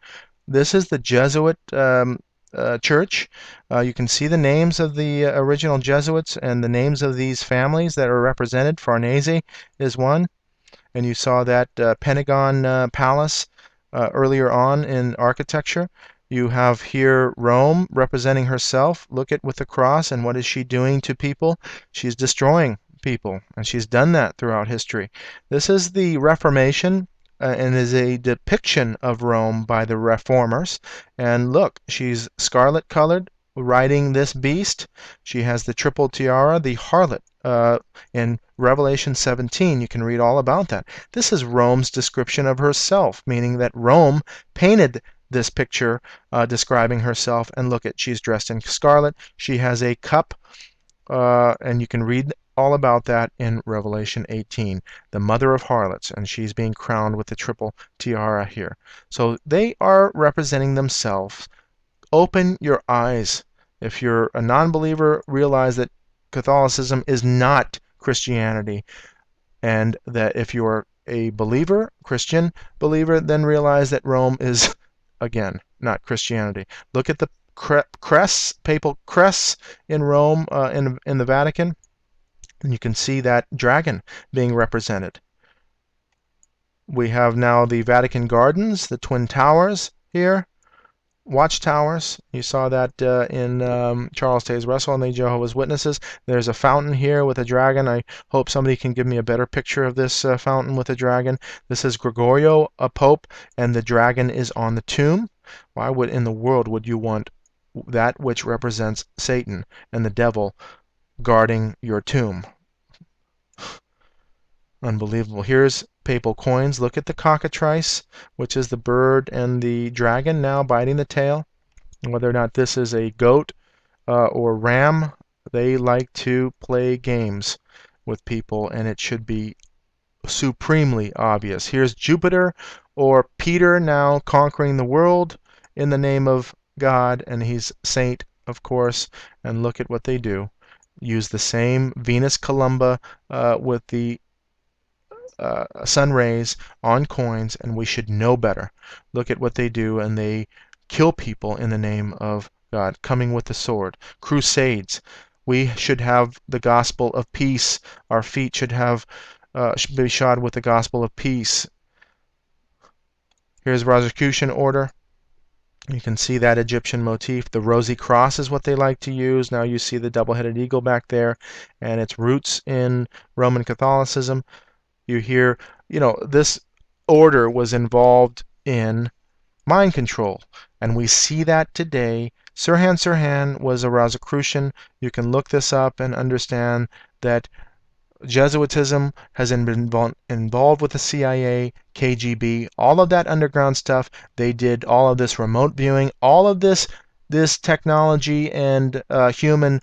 This is the Jesuit church. You can see the names of the original Jesuits and the names of these families that are represented. Farnese is one, and you saw that Pentagon Palace earlier on in architecture. You have here Rome representing herself. Look at with the cross, and what is she doing to people? She's destroying people, and she's done that throughout history. This is the Reformation, and is a depiction of Rome by the reformers. And look, she's scarlet colored, riding this beast. She has the triple tiara, the harlot. In Revelation 17, you can read all about that. This is Rome's description of herself, meaning that Rome painted this picture describing herself. And look at, she's dressed in scarlet. She has a cup, and you can read all about that in Revelation 18, the mother of harlots, and she's being crowned with the triple tiara here. So they are representing themselves. Open your eyes. If you're a non-believer, realize that Catholicism is not Christianity, and that if you're a believer, Christian believer, then realize that Rome is, again, not Christianity. Look at the crests, papal crests in Rome, in the Vatican, and you can see that dragon being represented. We have now the Vatican Gardens, the Twin Towers here, watchtowers. You saw that in Charles Taze Russell and the Jehovah's Witnesses. There's a fountain here with a dragon. I hope somebody can give me a better picture of this fountain with a dragon. This is Gregorio, a pope, and the dragon is on the tomb. Why would in the world would you want that which represents Satan and the devil guarding your tomb? Unbelievable. Here's papal coins. Look at the cockatrice, which is the bird, and the dragon now biting the tail. Whether or not this is a goat or ram, they like to play games with people, and it should be supremely obvious. Here's Jupiter or Peter now conquering the world in the name of God, and he's saint, of course, and look at what they do. Use the same Venus Columba with the sun rays on coins, and we should know better. Look at what they do, and they kill people in the name of God, coming with the sword. Crusades. We should have the gospel of peace. Our feet should be shod with the gospel of peace. Here's Rosicrucian order. You can see that Egyptian motif. The rosy cross is what they like to use. Now you see the double-headed eagle back there, and its roots in Roman Catholicism. You hear, this order was involved in mind control, and we see that today. Sirhan Sirhan was a Rosicrucian. You can look this up and understand that Jesuitism has been involved with the CIA, KGB, all of that underground stuff. They did all of this remote viewing, all of this technology and human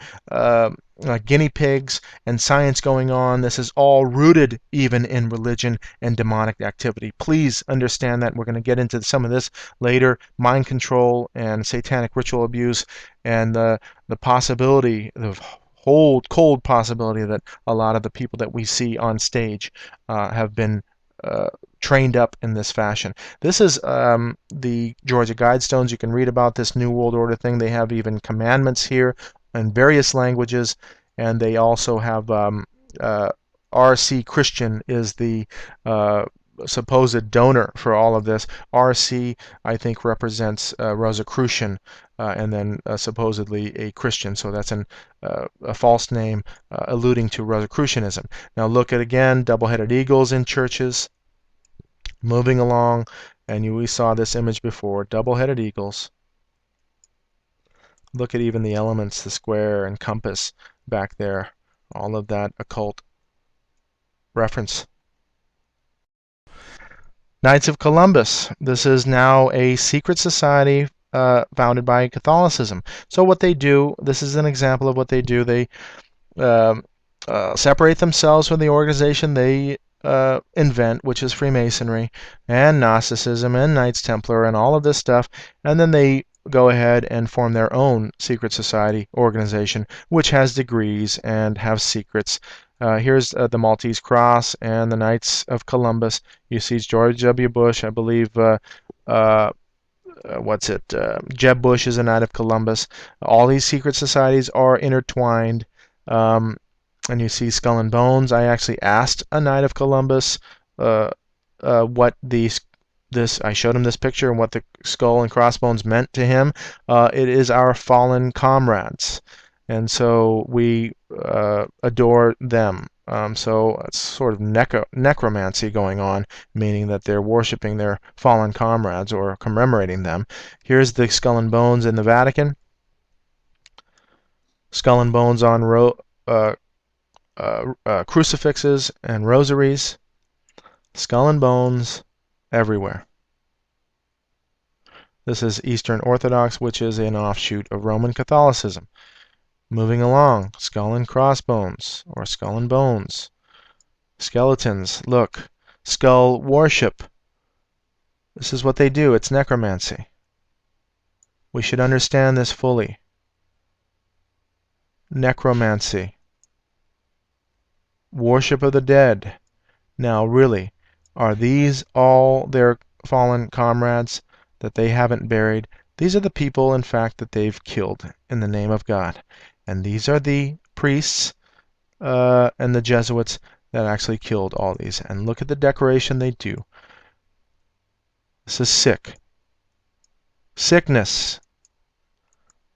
guinea pigs and science going on. This is all rooted even in religion and demonic activity. Please understand that. We're going to get into some of this later. Mind control and satanic ritual abuse, and the possibility of cold possibility that a lot of the people that we see on stage have been trained up in this fashion. This is the Georgia Guidestones. You can read about this New World Order thing. They have even commandments here in various languages, and they also have R.C. Christian is the supposed donor for all of this. R.C. I think represents Rosicrucian, and then supposedly a Christian, so that's a false name alluding to Rosicrucianism. Now look at again, double-headed eagles in churches, moving along, and we saw this image before, double-headed eagles. Look at even the elements, the square and compass back there, all of that occult reference. Knights of Columbus. This is now a secret society founded by Catholicism. So what they do, this is an example of what they do. They separate themselves from the organization they invent, which is Freemasonry and Gnosticism and Knights Templar and all of this stuff, and then they go ahead and form their own secret society organization, which has degrees and have secrets. Here's the Maltese Cross and the Knights of Columbus. You see George W. Bush, I believe, Jeb Bush is a Knight of Columbus. All these secret societies are intertwined. And you see Skull and Bones. I actually asked a Knight of Columbus what I showed him this picture and what the skull and crossbones meant to him. It is our fallen comrades, and so we adore them. So it's sort of necromancy going on, meaning that they're worshiping their fallen comrades or commemorating them. Here's the Skull and Bones in the Vatican. Skull and Bones on crucifixes and rosaries. Skull and Bones everywhere. This is Eastern Orthodox, which is an offshoot of Roman Catholicism. Moving along, skull and crossbones, or skull and bones. Skeletons, look, skull worship. This is what they do. It's necromancy. We should understand this fully. Necromancy. Worship of the dead. Now, really, are these all their fallen comrades that they haven't buried? These are the people, in fact, that they've killed in the name of God. And these are the priests and the Jesuits that actually killed all these. And look at the decoration they do. This is sick. Sickness.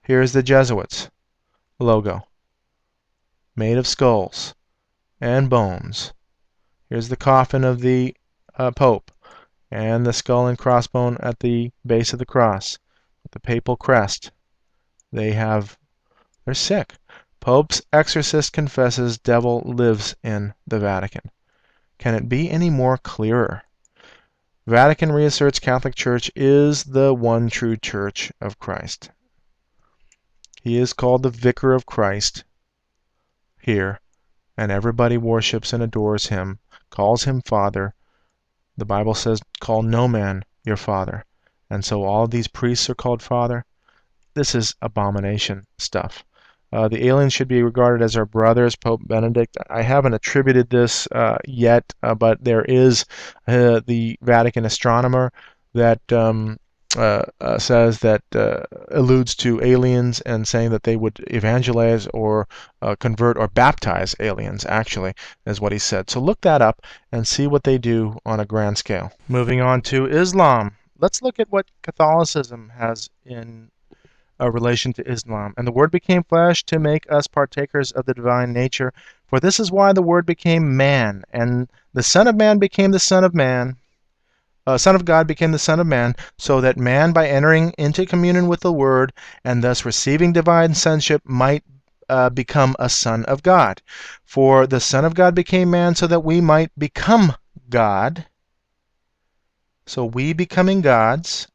Here's the Jesuits logo, made of skulls and bones. Here's the coffin of the Pope and the skull and crossbone at the base of the cross with the papal crest. They're sick. Pope's exorcist confesses devil lives in the Vatican. Can it be any more clearer? Vatican reasserts Catholic Church is the one true Church of Christ. He is called the Vicar of Christ here, and everybody worships and adores him, calls him Father. The Bible says, call no man your father. And so all of these priests are called Father. This is abomination stuff. The aliens should be regarded as our brothers, Pope Benedict. I haven't attributed this yet, but there is the Vatican astronomer that says that alludes to aliens and saying that they would evangelize or convert or baptize aliens, actually, is what he said. So look that up and see what they do on a grand scale. Moving on to Islam. Let's look at what Catholicism has in relation to Islam. And the Word became flesh to make us partakers of the divine nature. For this is why the Word became man, and the Son of Man became the Son of Man. Son of God became the Son of Man, so that man, by entering into communion with the Word and thus receiving divine sonship, might become a son of God. For the Son of God became man so that we might become God. So we becoming gods,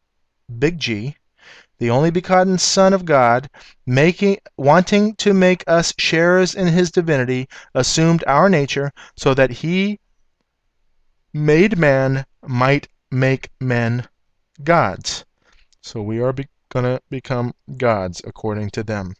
big G, the only begotten Son of God, wanting to make us sharers in his divinity, assumed our nature so that he, made man, might make men gods. So we are going to become gods according to them.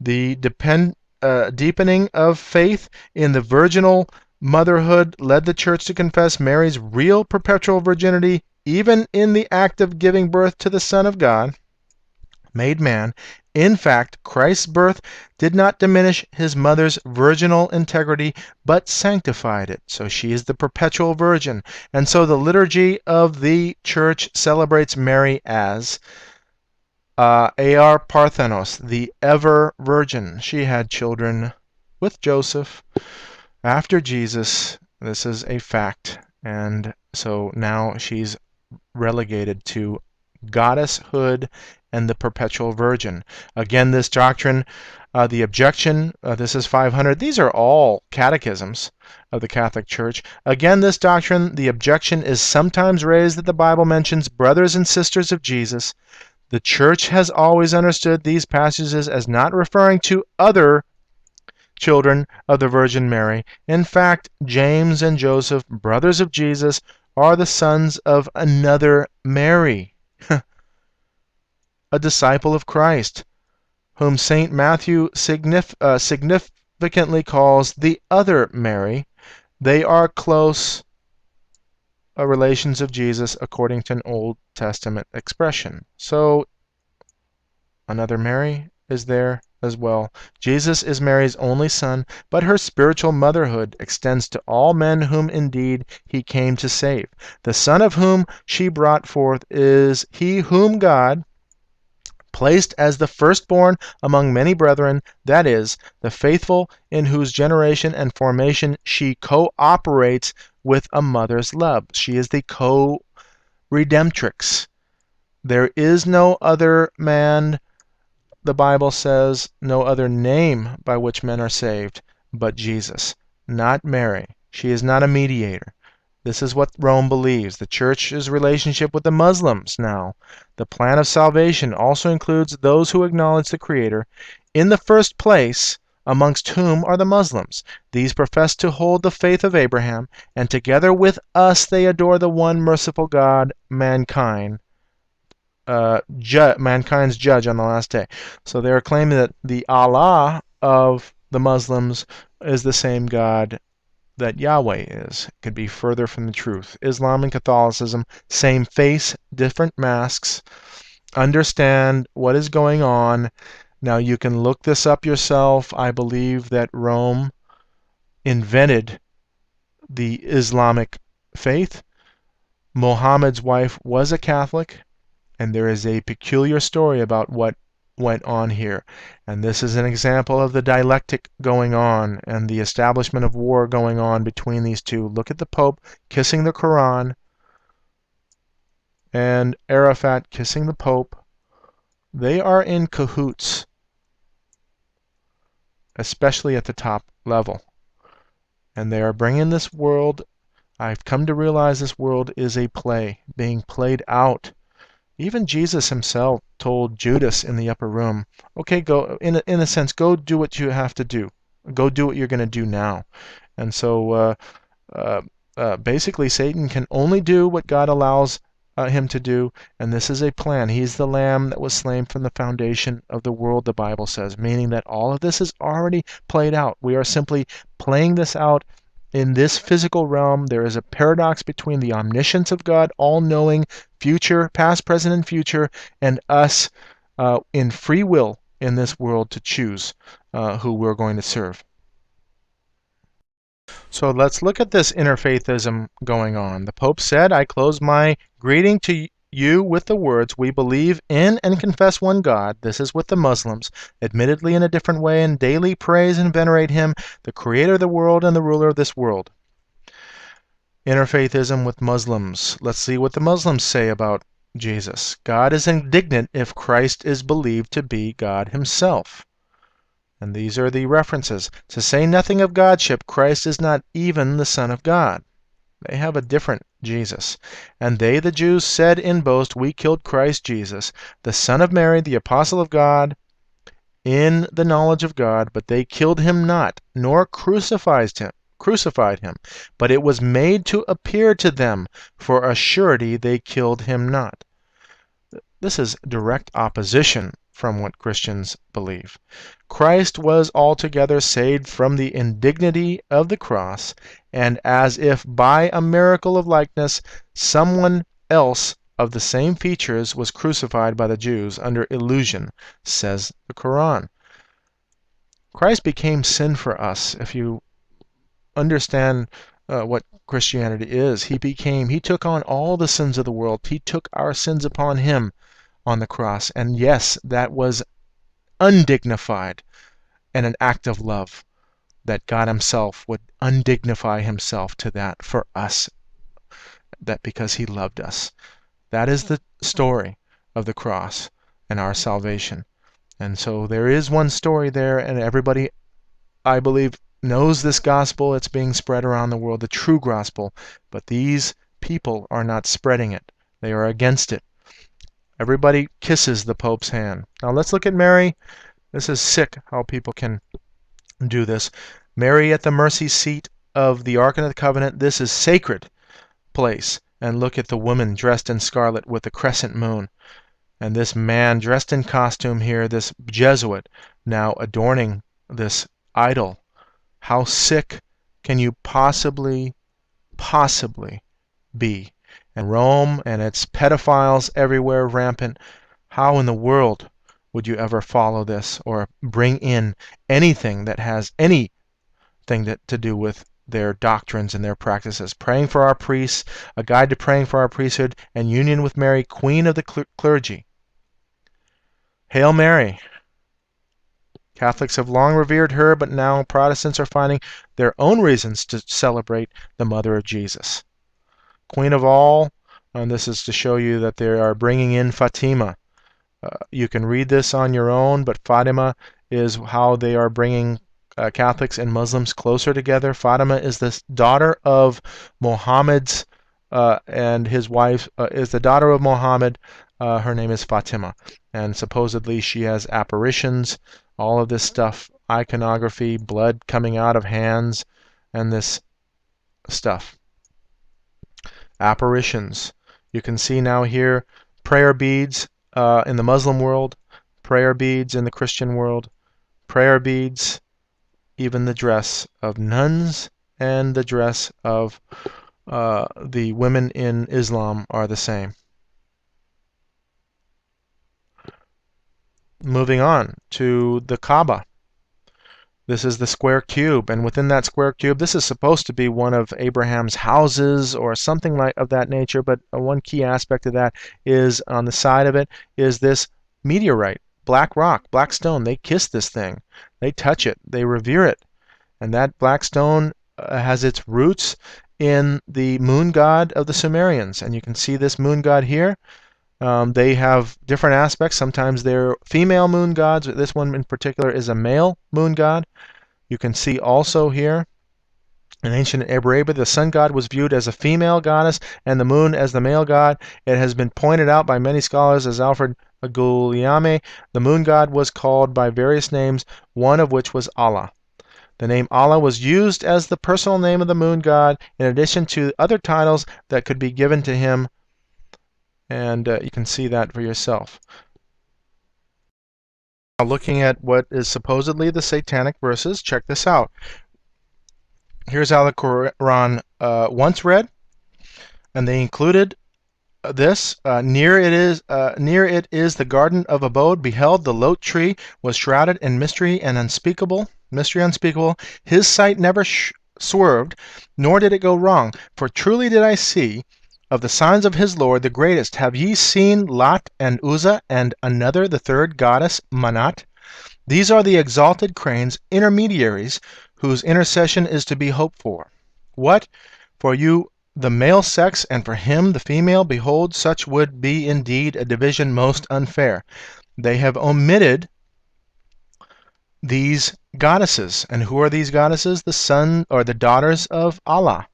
The deepening of faith in the virginal motherhood led the Church to confess Mary's real perpetual virginity even in the act of giving birth to the Son of God, made man. In fact, Christ's birth did not diminish his mother's virginal integrity, but sanctified it. So she is the perpetual virgin. And so the liturgy of the Church celebrates Mary as Aor Parthenos, the ever virgin. She had children with Joseph after Jesus. This is a fact. And so now she's relegated to goddesshood and the perpetual virgin. Again, this doctrine, the objection, this is 500. These are all catechisms of the Catholic Church. Again, this doctrine, the objection is sometimes raised that the Bible mentions brothers and sisters of Jesus. The Church has always understood these passages as not referring to other children of the Virgin Mary. In fact, James and Joseph, brothers of Jesus, are the sons of another Mary, a disciple of Christ, whom St. Matthew significantly calls the other Mary. They are close relations of Jesus according to an Old Testament expression. So another Mary is there as well. Jesus is Mary's only son, but her spiritual motherhood extends to all men whom indeed he came to save. The son of whom she brought forth is he whom God placed as the firstborn among many brethren, that is, the faithful, in whose generation and formation she cooperates with a mother's love. She is the co-redemptrix. There is no other man, the Bible says, no other name by which men are saved but Jesus, not Mary. She is not a mediator. This is what Rome believes. The church's relationship with the Muslims now. The plan of salvation also includes those who acknowledge the Creator in the first place, amongst whom are the Muslims. These profess to hold the faith of Abraham, and together with us they adore the one merciful God, mankind's judge on the last day. So they are claiming that the Allah of the Muslims is the same God that Yahweh is. It could be further from the truth. Islam and Catholicism, same face, different masks. Understand what is going on. Now you can look this up yourself. I believe that Rome invented the Islamic faith. Muhammad's wife was a Catholic, and there is a peculiar story about what went on here. And this is an example of the dialectic going on and the establishment of war going on between these two. Look at the Pope kissing the Quran and Arafat kissing the Pope. They are in cahoots, especially at the top level. And they are bringing this world, I've come to realize this world is a play being played out. Even Jesus himself told Judas in the upper room, okay, go, in a sense, go do what you have to do. Go do what you're going to do now. And so basically Satan can only do what God allows him to do, and this is a plan. He's the lamb that was slain from the foundation of the world, the Bible says, meaning that all of this is already played out. We are simply playing this out in this physical realm. There is a paradox between the omniscience of God, all-knowing, future, past, present, and future, and us in free will in this world to choose who we're going to serve. So let's look at this interfaithism going on. The Pope said, I close my greeting to you with the words, we believe in and confess one God. This is with the Muslims, admittedly in a different way, and daily praise and venerate him, the creator of the world and the ruler of this world. Interfaithism with Muslims. Let's see what the Muslims say about Jesus. God is indignant if Christ is believed to be God himself. And these are the references. To say nothing of Godship, Christ is not even the Son of God. They have a different Jesus. And they, the Jews, said in boast, we killed Christ Jesus, the Son of Mary, the Apostle of God, in the knowledge of God, but they killed him not, nor crucified him. But it was made to appear to them, for a surety they killed him not. This is direct opposition from what Christians believe. Christ was altogether saved from the indignity of the cross, and as if by a miracle of likeness, someone else of the same features was crucified by the Jews under illusion, says the Quran. Christ became sin for us. If you understand what Christianity is, he took on all the sins of the world. He took our sins upon him on the cross. And yes, that was undignified and an act of love, that God himself would undignify himself to that for us, that because he loved us. That is the story of the cross and our salvation. And so there is one story there, and everybody, I believe, knows this gospel. It's being spread around the world, the true gospel, but these people are not spreading it. They are against it. Everybody kisses the Pope's hand. Now let's look at Mary. This is sick how people can do this. Mary at the mercy seat of the Ark of the Covenant. This is sacred place. And look at the woman dressed in scarlet with the crescent moon. And this man dressed in costume here, this Jesuit, now adorning this idol. How sick can you possibly be. And Rome and its pedophiles everywhere rampant, how in the world would you ever follow this or bring in anything that has anything to do with their doctrines and their practices? Praying for our priests, a guide to praying for our priesthood, and union with Mary, Queen of the clergy. Hail Mary. Catholics have long revered her, but now Protestants are finding their own reasons to celebrate the Mother of Jesus. Queen of all, and this is to show you that they are bringing in Fatima. You can read this on your own, but Fatima is how they are bringing Catholics and Muslims closer together. Fatima is the daughter of Muhammad's, and his wife is the daughter of Muhammad. Her name is Fatima, and supposedly she has apparitions, all of this stuff, iconography, blood coming out of hands, and this stuff. Apparitions. You can see now here prayer beads in the Muslim world, prayer beads in the Christian world, prayer beads, even the dress of nuns and the dress of the women in Islam are the same. Moving on to the Kaaba. This is the square cube, and within that square cube, this is supposed to be one of Abraham's houses or something like of that nature, but one key aspect of that is on the side of it is this meteorite, black rock, black stone. They kiss this thing. They touch it. They revere it. And that black stone has its roots in the moon god of the Sumerians. And you can see this moon god here. They have different aspects. Sometimes they're female moon gods. This one in particular is a male moon god. You can see also here in ancient Arabia, the sun god was viewed as a female goddess and the moon as the male god. It has been pointed out by many scholars as Alfred Guglielmi. The moon god was called by various names, one of which was Allah. The name Allah was used as the personal name of the moon god in addition to other titles that could be given to him. And you can see that for yourself. Now looking at what is supposedly the satanic verses, check this out. Here's how the Quran once read, and they included this. Near it is the garden of abode. Beheld, the lot tree was shrouded in mystery and unspeakable. Mystery unspeakable. His sight never swerved, nor did it go wrong. For truly did I see of the signs of his Lord, the greatest. Have ye seen Lat and Uzzah, and another, the third goddess, Manat? These are the exalted cranes, intermediaries, whose intercession is to be hoped for. What? For you the male sex, and for him the female? Behold, such would be indeed a division most unfair. They have omitted these goddesses. And who are these goddesses? The son or the daughters of Allah.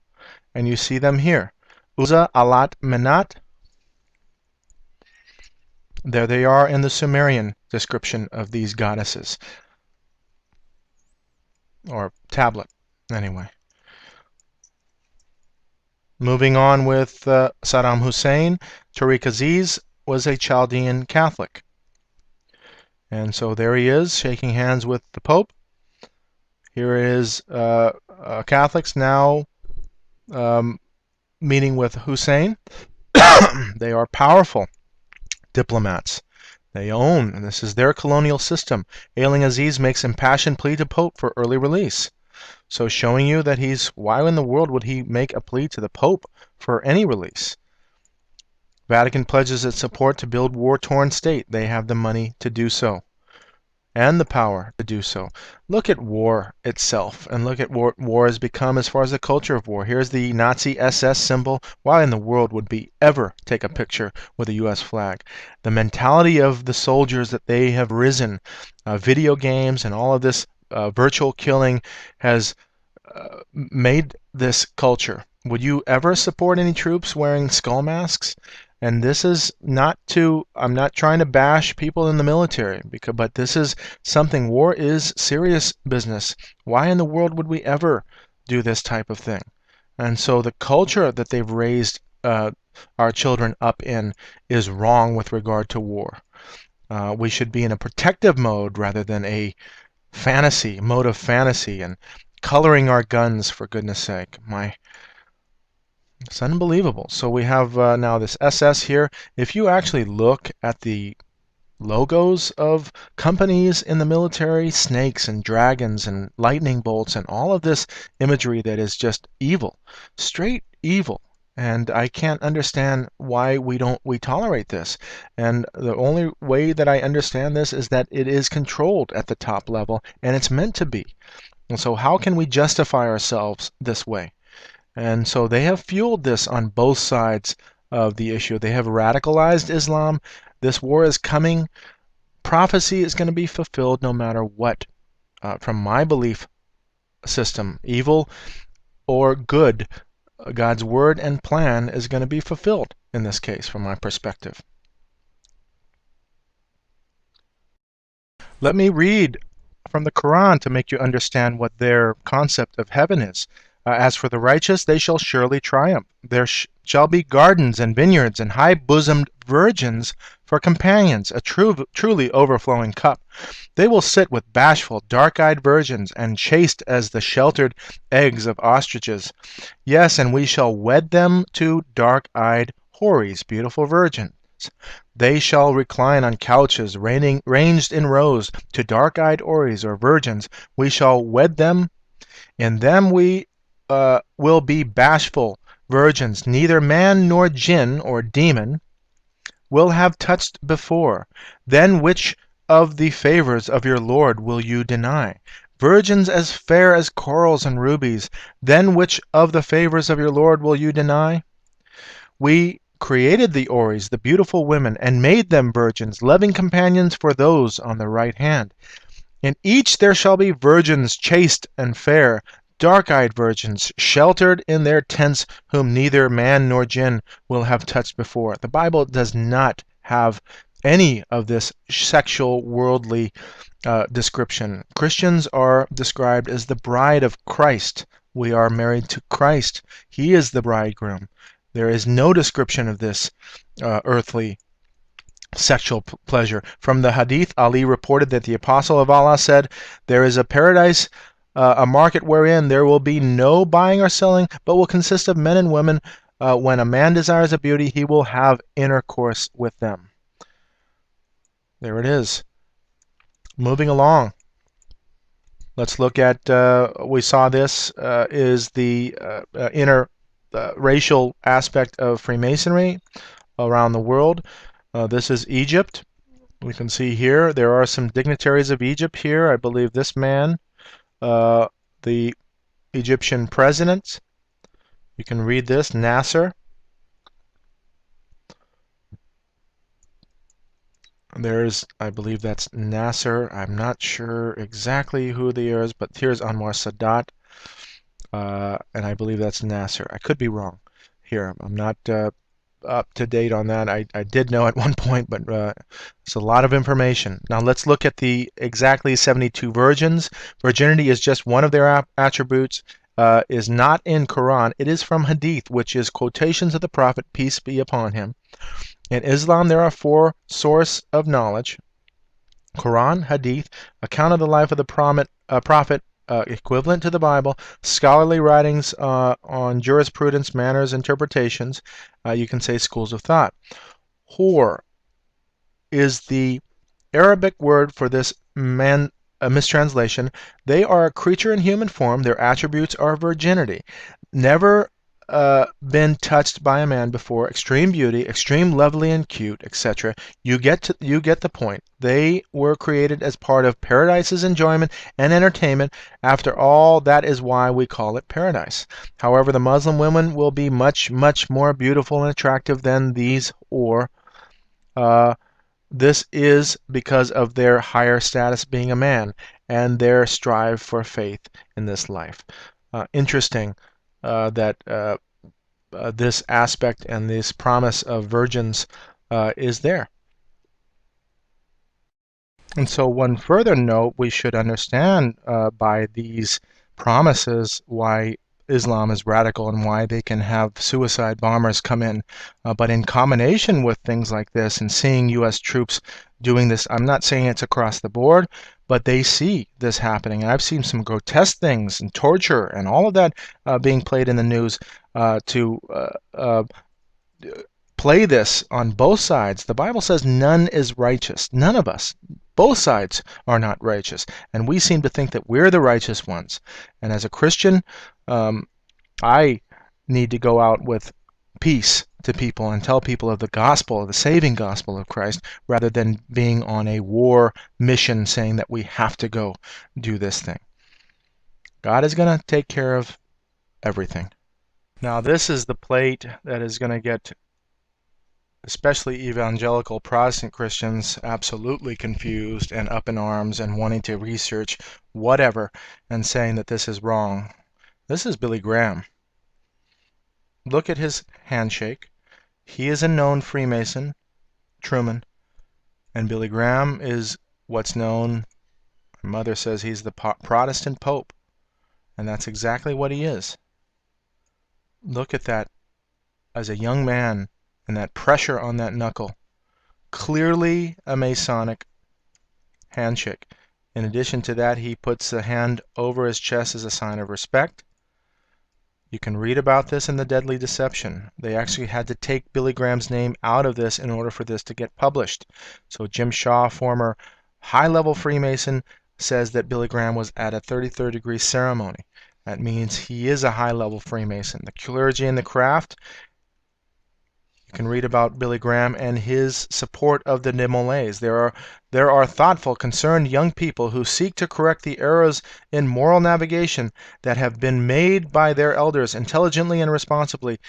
And you see them here. Uzzah, Alat, Manat. There they are in the Sumerian description of these goddesses. Or tablet, anyway. Moving on with Saddam Hussein, Tariq Aziz was a Chaldean Catholic. And so there he is, shaking hands with the Pope. Here is Catholics now meeting with Hussein. They are powerful diplomats. They own, and this is their colonial system. Ailing Aziz makes impassioned plea to Pope for early release. So showing you that why in the world would he make a plea to the Pope for any release? Vatican pledges its support to build war-torn state. They have the money to do so. And the power to do so. Look at war itself, and look at what war has become as far as the culture of war. Here's the Nazi SS symbol. Why in the world would we ever take a picture with a U.S. flag? The mentality of the soldiers that they have risen, video games and all of this virtual killing has made this culture. Would you ever support any troops wearing skull masks? And this is not to, I'm not trying to bash people in the military, but this is something, war is serious business. Why in the world would we ever do this type of thing? And so the culture that they've raised our children up in is wrong with regard to war. We should be in a protective mode rather than a mode of fantasy and coloring our guns, for goodness sake. It's unbelievable. So we have now this SS here. If you actually look at the logos of companies in the military, snakes and dragons and lightning bolts and all of this imagery that is just evil, straight evil. And I can't understand why we tolerate this. And the only way that I understand this is that it is controlled at the top level, and it's meant to be. And so how can we justify ourselves this way? And so they have fueled this on both sides of the issue. They have radicalized Islam. This war is coming. Prophecy is going to be fulfilled no matter what. From my belief system, evil or good, God's word and plan is going to be fulfilled in this case, from my perspective. Let me read from the Quran to make you understand what their concept of heaven is. As for the righteous, they shall surely triumph. There shall be gardens and vineyards and high-bosomed virgins for companions, a truly overflowing cup. They will sit with bashful, dark-eyed virgins, and chaste as the sheltered eggs of ostriches. Yes, and we shall wed them to dark-eyed houris, beautiful virgins. They shall recline on couches ranged in rows to dark-eyed houris or virgins. We shall wed them. In them we will be bashful virgins. Neither man nor jinn or demon will have touched before. Then which of the favors of your Lord will you deny? Virgins as fair as corals and rubies. Then which of the favors of your Lord will you deny? We created the houris, the beautiful women, and made them virgins, loving companions for those on the right hand. In each there shall be virgins chaste and fair, dark-eyed virgins, sheltered in their tents, whom neither man nor jinn will have touched before. The Bible does not have any of this sexual, worldly description. Christians are described as the bride of Christ. We are married to Christ. He is the bridegroom. There is no description of this earthly sexual pleasure. From the Hadith, Ali reported that the Apostle of Allah said, "There is a paradise, a market wherein there will be no buying or selling, but will consist of men and women. When a man desires a beauty, he will have intercourse with them." There it is. Moving along. Let's look at, we saw this is the racial aspect of Freemasonry around the world. This is Egypt. We can see here there are some dignitaries of Egypt here. I believe this man, the Egyptian president. You can read this, Nasser. There's, I believe that's Nasser. I'm not sure exactly who they is, but here's Anwar Sadat. And I believe that's Nasser. I could be wrong here. I'm not up to date on that. I did know at one point, but it's a lot of information. Now let's look at the exactly 72 virgins. Virginity is just one of their attributes. Is not in Quran. It is from Hadith, which is quotations of the Prophet, peace be upon him. In Islam, there are 4 sources of knowledge: Quran, Hadith, account of the life of the Prophet, equivalent to the Bible, scholarly writings on jurisprudence, manners, interpretations. You can say schools of thought. Hur is the Arabic word for this mistranslation. They are a creature in human form. Their attributes are virginity. Never been touched by a man before. Extreme beauty, extreme lovely and cute, etc. You get the point. They were created as part of paradise's enjoyment and entertainment. After all, that is why we call it paradise. However, the Muslim women will be much, much more beautiful and attractive than these, or this is because of their higher status being a man and their strive for faith in this life. Interesting that this aspect and this promise of virgins is there. And so one further note we should understand by these promises why Islam is radical and why they can have suicide bombers come in. But in combination with things like this and seeing U.S. troops doing this, I'm not saying it's across the board, but they see this happening. And I've seen some grotesque things and torture and all of that being played in the news. to play this on both sides. The Bible says none is righteous. None of us. Both sides are not righteous. And we seem to think that we're the righteous ones. And as a Christian, I need to go out with peace to people and tell people of the gospel, the saving gospel of Christ, rather than being on a war mission saying that we have to go do this thing. God is going to take care of everything. Now, this is the plate that is going to get especially evangelical Protestant Christians absolutely confused and up in arms and wanting to research whatever and saying that this is wrong. This is Billy Graham. Look at his handshake. He is a known Freemason, Truman, and Billy Graham is what's known, my mother says he's the Protestant Pope, and that's exactly what he is. Look at that as a young man and that pressure on that knuckle. Clearly a Masonic handshake. In addition to that, he puts the hand over his chest as a sign of respect. You can read about this in The Deadly Deception. They actually had to take Billy Graham's name out of this in order for this to get published. So Jim Shaw, former high-level Freemason, says that Billy Graham was at a 33rd degree ceremony. That means he is a high-level Freemason. The clergy and the craft, you can read about Billy Graham and his support of the Demolays. There are thoughtful, concerned young people who seek to correct the errors in moral navigation that have been made by their elders intelligently and responsibly.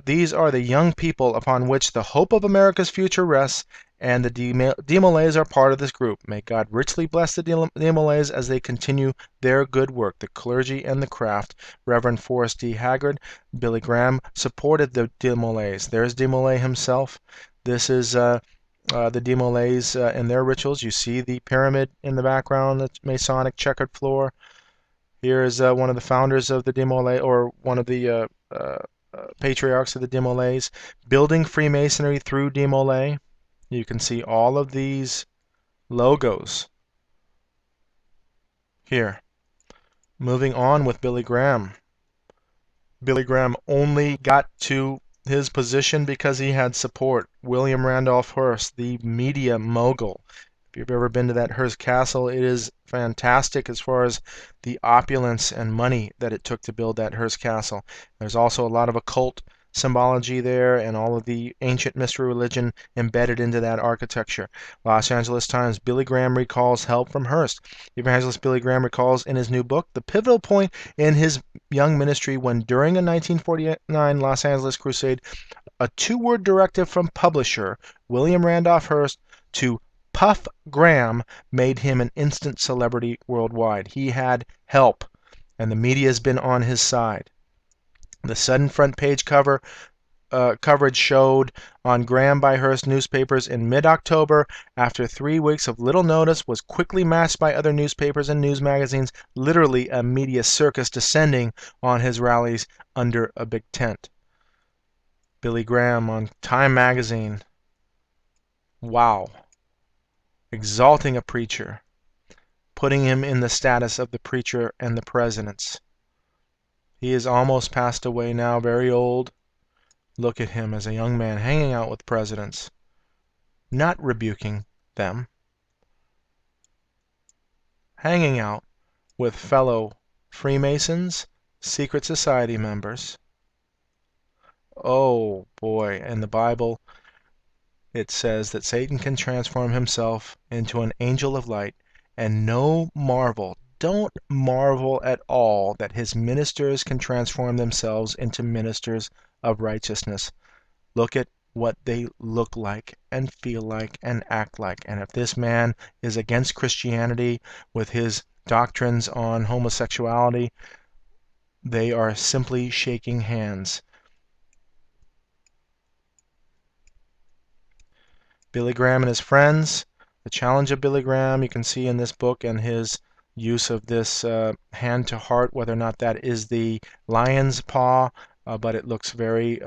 These are the young people upon which the hope of America's future rests, and the Demolays are part of this group. May God richly bless the Demolays as they continue their good work. The clergy and the craft. Reverend Forrest D. Haggard, Billy Graham supported the Demolays. There's Demolay himself. This is the Demolays in their rituals. You see the pyramid in the background, the Masonic checkered floor. Here is one of the founders of the Demolay, or one of the patriarchs of the Demolays, building Freemasonry through Demolay. You can see all of these logos here. Moving on with Billy Graham. Billy Graham only got to his position because he had support. William Randolph Hearst, the media mogul. If you've ever been to that Hearst Castle, it is fantastic as far as the opulence and money that it took to build that Hearst Castle. There's also a lot of occult symbology there and all of the ancient mystery religion embedded into that architecture. Los Angeles Times, Billy Graham recalls help from Hearst. Evangelist Billy Graham recalls in his new book the pivotal point in his young ministry when, during a 1949 Los Angeles crusade, a two-word directive from publisher William Randolph Hearst to Puff Graham made him an instant celebrity worldwide. He had help, and the media has been on his side. The sudden front page coverage showed on Graham by Hearst newspapers in mid-October, after 3 weeks of little notice, was quickly matched by other newspapers and news magazines, literally a media circus descending on his rallies under a big tent. Billy Graham on Time magazine. Wow. Exalting a preacher, putting him in the status of the preacher and the presidents. He is almost passed away now, very old. Look at him as a young man hanging out with presidents, not rebuking them, hanging out with fellow Freemasons, secret society members. Oh boy, in the Bible it says that Satan can transform himself into an angel of light, and no marvel, don't marvel at all that his ministers can transform themselves into ministers of righteousness. Look at what they look like and feel like and act like. And if this man is against Christianity with his doctrines on homosexuality, they are simply shaking hands. Billy Graham and his friends. The challenge of Billy Graham, you can see in this book, and his use of this hand to heart, whether or not that is the lion's paw, but it looks very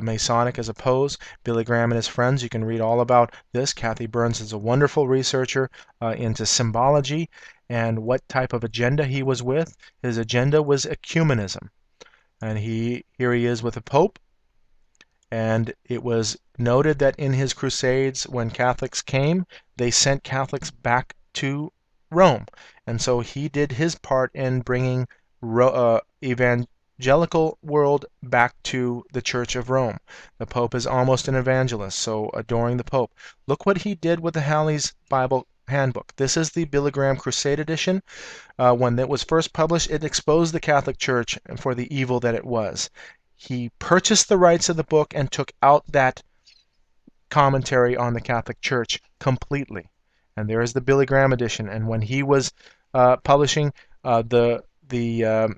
Masonic as a pose. Billy Graham and his friends, you can read all about this. Kathy Burns is a wonderful researcher into symbology and what type of agenda he was with. His agenda was ecumenism. And here he is with a pope. And it was noted that in his crusades, when Catholics came, they sent Catholics back to Rome. And so he did his part in bringing evangelical world back to the Church of Rome. The Pope is almost an evangelist, so adoring the Pope. Look what he did with the Halley's Bible Handbook. This is the Billy Graham Crusade edition. When it was first published, it exposed the Catholic Church for the evil that it was. He purchased the rights of the book and took out that commentary on the Catholic Church completely. And there is the Billy Graham edition. And when he was publishing the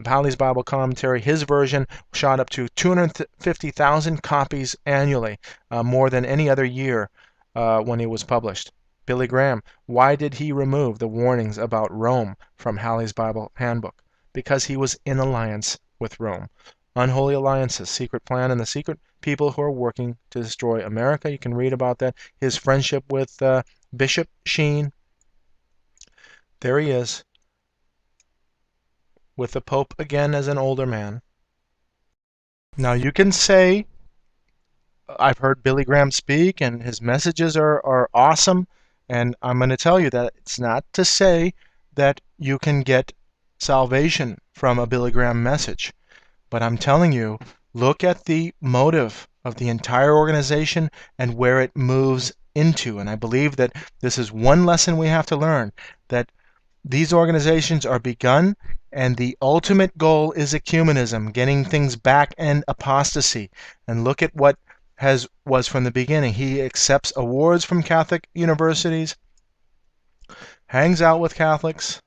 Halley's Bible Commentary, his version shot up to 250,000 copies annually, more than any other year when it was published. Billy Graham, why did he remove the warnings about Rome from Halley's Bible Handbook? Because he was in alliance with Rome. Unholy alliances, secret plan, and the secret people who are working to destroy America. You can read about that. His friendship with Bishop Sheen. There he is, with the Pope again as an older man. Now you can say, I've heard Billy Graham speak and his messages are awesome, and I'm going to tell you that it's not to say that you can get salvation from a Billy Graham message. But I'm telling you, look at the motive of the entire organization and where it moves into. And I believe that this is one lesson we have to learn, that these organizations are begun and the ultimate goal is ecumenism, getting things back and apostasy. And look at what was from the beginning. He accepts awards from Catholic universities, hangs out with Catholics,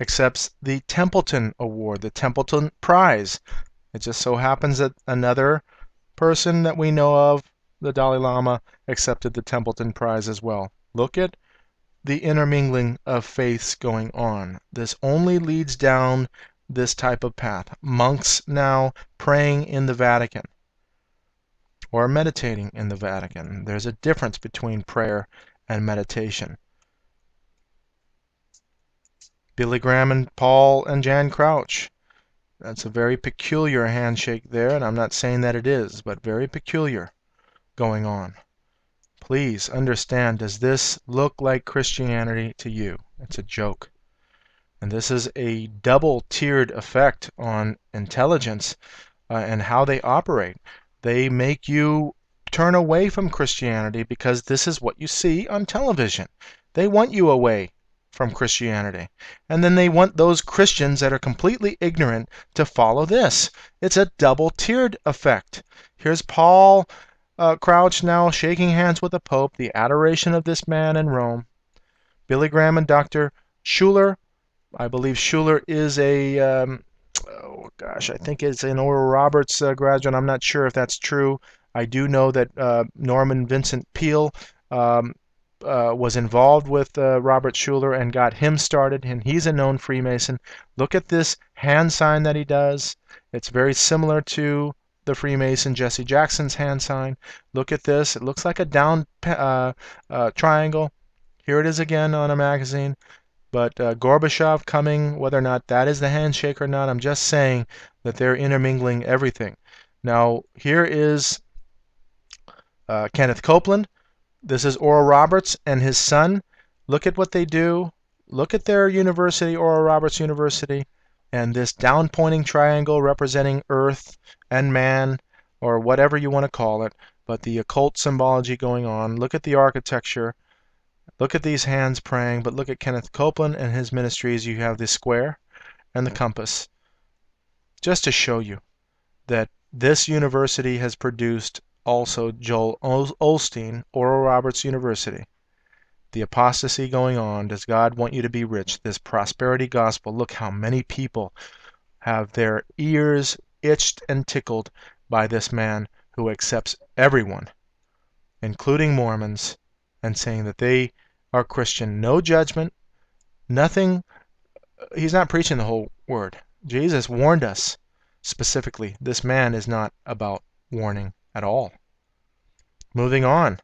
accepts the Templeton Award, the Templeton Prize. It just so happens that another person that we know of, the Dalai Lama, accepted the Templeton Prize as well. Look at the intermingling of faiths going on. This only leads down this type of path. Monks now praying in the Vatican or meditating in the Vatican. There's a difference between prayer and meditation. Billy Graham and Paul and Jan Crouch. That's a very peculiar handshake there, and I'm not saying that it is, but very peculiar going on. Please understand, does this look like Christianity to you? It's a joke. And this is a double-tiered effect on intelligence and how they operate. They make you turn away from Christianity because this is what you see on television. They want you away from Christianity. And then they want those Christians that are completely ignorant to follow this. It's a double-tiered effect. Here's Paul Crouch now shaking hands with the Pope, the adoration of this man in Rome. Billy Graham and Dr. Schuller. I believe Schuller is a, I think it's an Oral Roberts graduate. I'm not sure if that's true. I do know that Norman Vincent Peale was involved with Robert Schuller and got him started, and he's a known Freemason. Look at this hand sign that he does. It's very similar to the Freemason Jesse Jackson's hand sign. Look at this. It looks like a down triangle. Here it is again on a magazine. But Gorbachev coming, whether or not that is the handshake or not, I'm just saying that they're intermingling everything. Now, here is Kenneth Copeland. This is Oral Roberts and his son. Look at what they do. Look at their university, Oral Roberts University, and this down-pointing triangle representing Earth and man, or whatever you want to call it, but the occult symbology going on. Look at the architecture. Look at these hands praying, but look at Kenneth Copeland and his ministries. You have the square and the compass. Just to show you that this university has produced also Joel Osteen, Oral Roberts University. The apostasy going on. Does God want you to be rich? This prosperity gospel. Look how many people have their ears itched and tickled by this man who accepts everyone, including Mormons, and saying that they are Christian. No judgment, nothing. He's not preaching the whole word. Jesus warned us specifically. This man is not about warning at all. Moving on.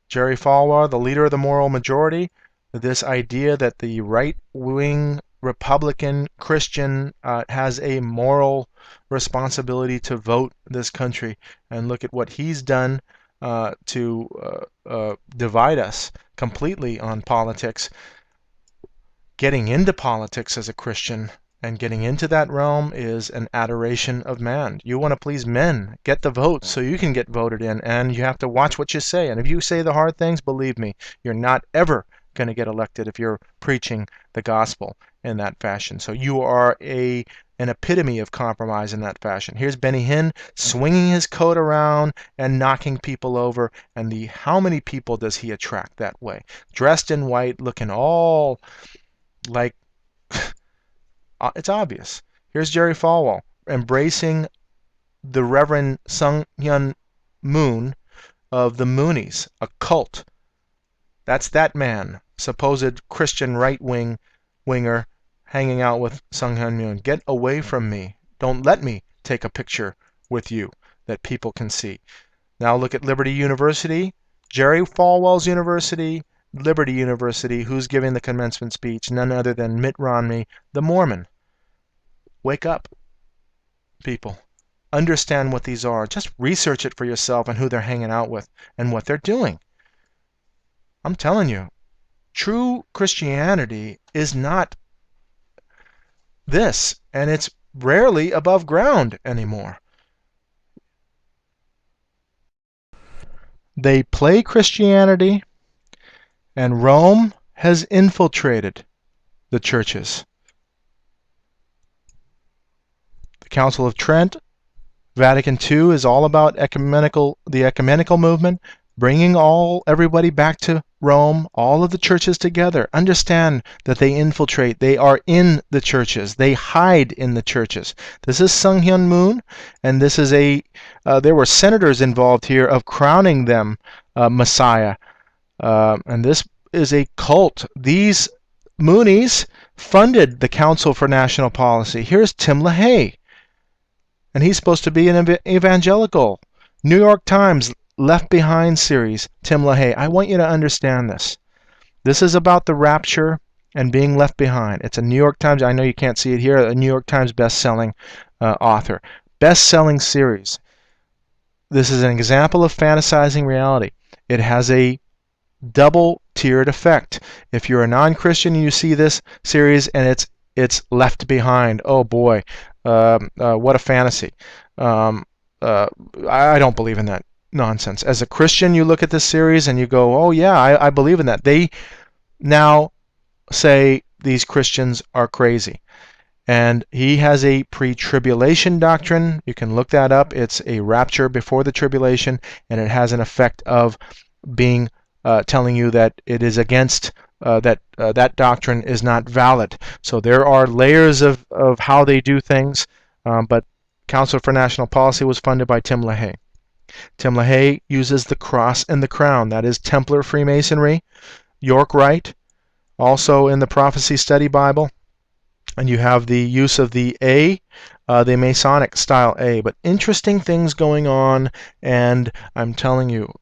Jerry Falwell, the leader of the moral majority. this idea that the right-wing Republican Christian has a moral responsibility to vote this country, and look at what he's done to divide us completely on politics. Getting into politics as a Christian and getting into that realm is an adoration of man. You want to please men. Get the vote so you can get voted in, and you have to watch what you say. And if you say the hard things, believe me, you're not ever going to get elected if you're preaching the gospel in that fashion. So you are an epitome of compromise in that fashion. Here's Benny Hinn swinging his coat around and knocking people over, and how many people does he attract that way? Dressed in white, looking all like it's obvious. Here's Jerry Falwell embracing the Reverend Sung Hyun Moon of the Moonies, a cult. That's that man, supposed Christian right-winger, hanging out with Sung Hyun Moon. Get away from me. Don't let me take a picture with you that people can see. Now look at Liberty University, Jerry Falwell's university, Liberty University. Who's giving the commencement speech? None other than Mitt Romney, the Mormon. Wake up, people. Understand what these are. Just research it for yourself and who they're hanging out with and what they're doing. I'm telling you, true Christianity is not this, and it's rarely above ground anymore. They play Christianity, and Rome has infiltrated the churches. The Council of Trent, Vatican II is all about the ecumenical movement, bringing everybody back to Rome, all of the churches together. Understand that they infiltrate. They are in the churches. They hide in the churches. This is Sung Hyun Moon, and this is there were senators involved here of crowning them Messiah. And this is a cult. These Moonies funded the Council for National Policy. Here's Tim LaHaye, and he's supposed to be an evangelical. New York Times Left Behind series, Tim LaHaye. I want you to understand this. This is about the rapture and being left behind. It's a New York Times, I know you can't see it here, a New York Times best-selling author. Best-selling series. This is an example of fantasizing reality. It has a double-tiered effect. If you're a non-Christian and you see this series and it's left behind, oh boy, what a fantasy. I don't believe in that nonsense. As a Christian, you look at this series and you go, oh yeah, I believe in that. They now say these Christians are crazy. And he has a pre-tribulation doctrine. You can look that up. It's a rapture before the tribulation, and it has an effect of being telling you that it is against that doctrine is not valid. So there are layers of how they do things, but Council for National Policy was funded by Tim LaHaye. Tim LaHaye uses the cross and the crown. That is Templar Freemasonry. York Rite, also in the Prophecy Study Bible. And you have the use of the A, the Masonic style A. But interesting things going on, and I'm telling you,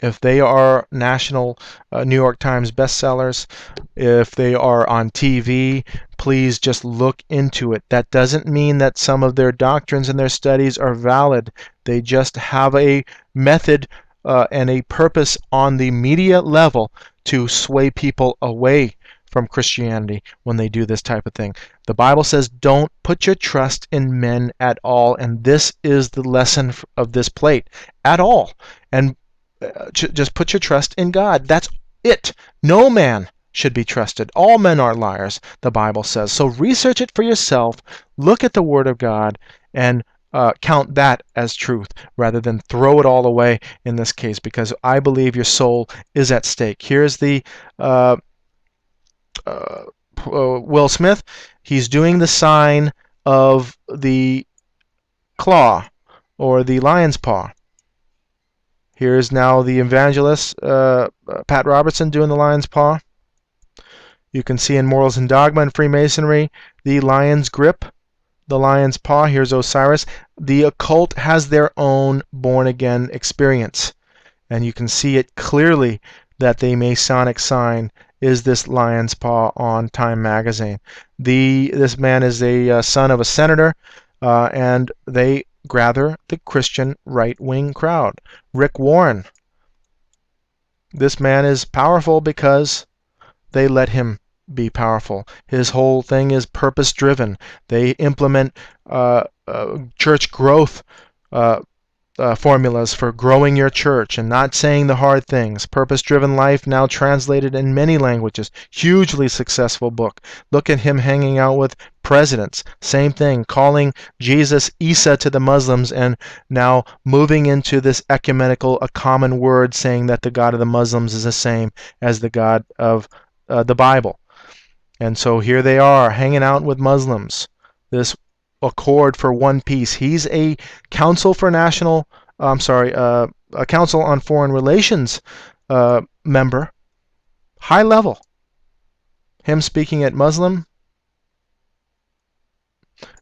if they are national New York Times bestsellers, if they are on TV, please just look into it. That doesn't mean that some of their doctrines and their studies are valid. They just have a method and a purpose on the media level to sway people away from Christianity when they do this type of thing. The Bible says don't put your trust in men at all, and this is the lesson of this plate. At all. And just put your trust in God. That's it. No man should be trusted. All men are liars, the Bible says. So research it for yourself. Look at the Word of God and count that as truth rather than throw it all away in this case, because I believe your soul is at stake. Here's the Will Smith. He's doing the sign of the claw or the lion's paw. Here's now the evangelist, Pat Robertson, doing the lion's paw. You can see in Morals and Dogma and Freemasonry, the lion's grip, the lion's paw. Here's Osiris. The occult has their own born-again experience. And you can see it clearly that the Masonic sign is this lion's paw on Time magazine. This man is a son of a senator, and they gather the Christian right-wing crowd. Rick Warren. This man is powerful because they let him be powerful. His whole thing is purpose-driven. They implement church growth formulas for growing your church and not saying the hard things. Purpose-Driven Life, now translated in many languages. Hugely successful book. Look at him hanging out with presidents. Same thing, calling Jesus Isa to the Muslims, and now moving into this ecumenical, a common word, saying that the God of the Muslims is the same as the God of the Bible. And so here they are, hanging out with Muslims. This accord for one peace. He's a Council for National, a Council on Foreign Relations member, high level. Him speaking at Muslim.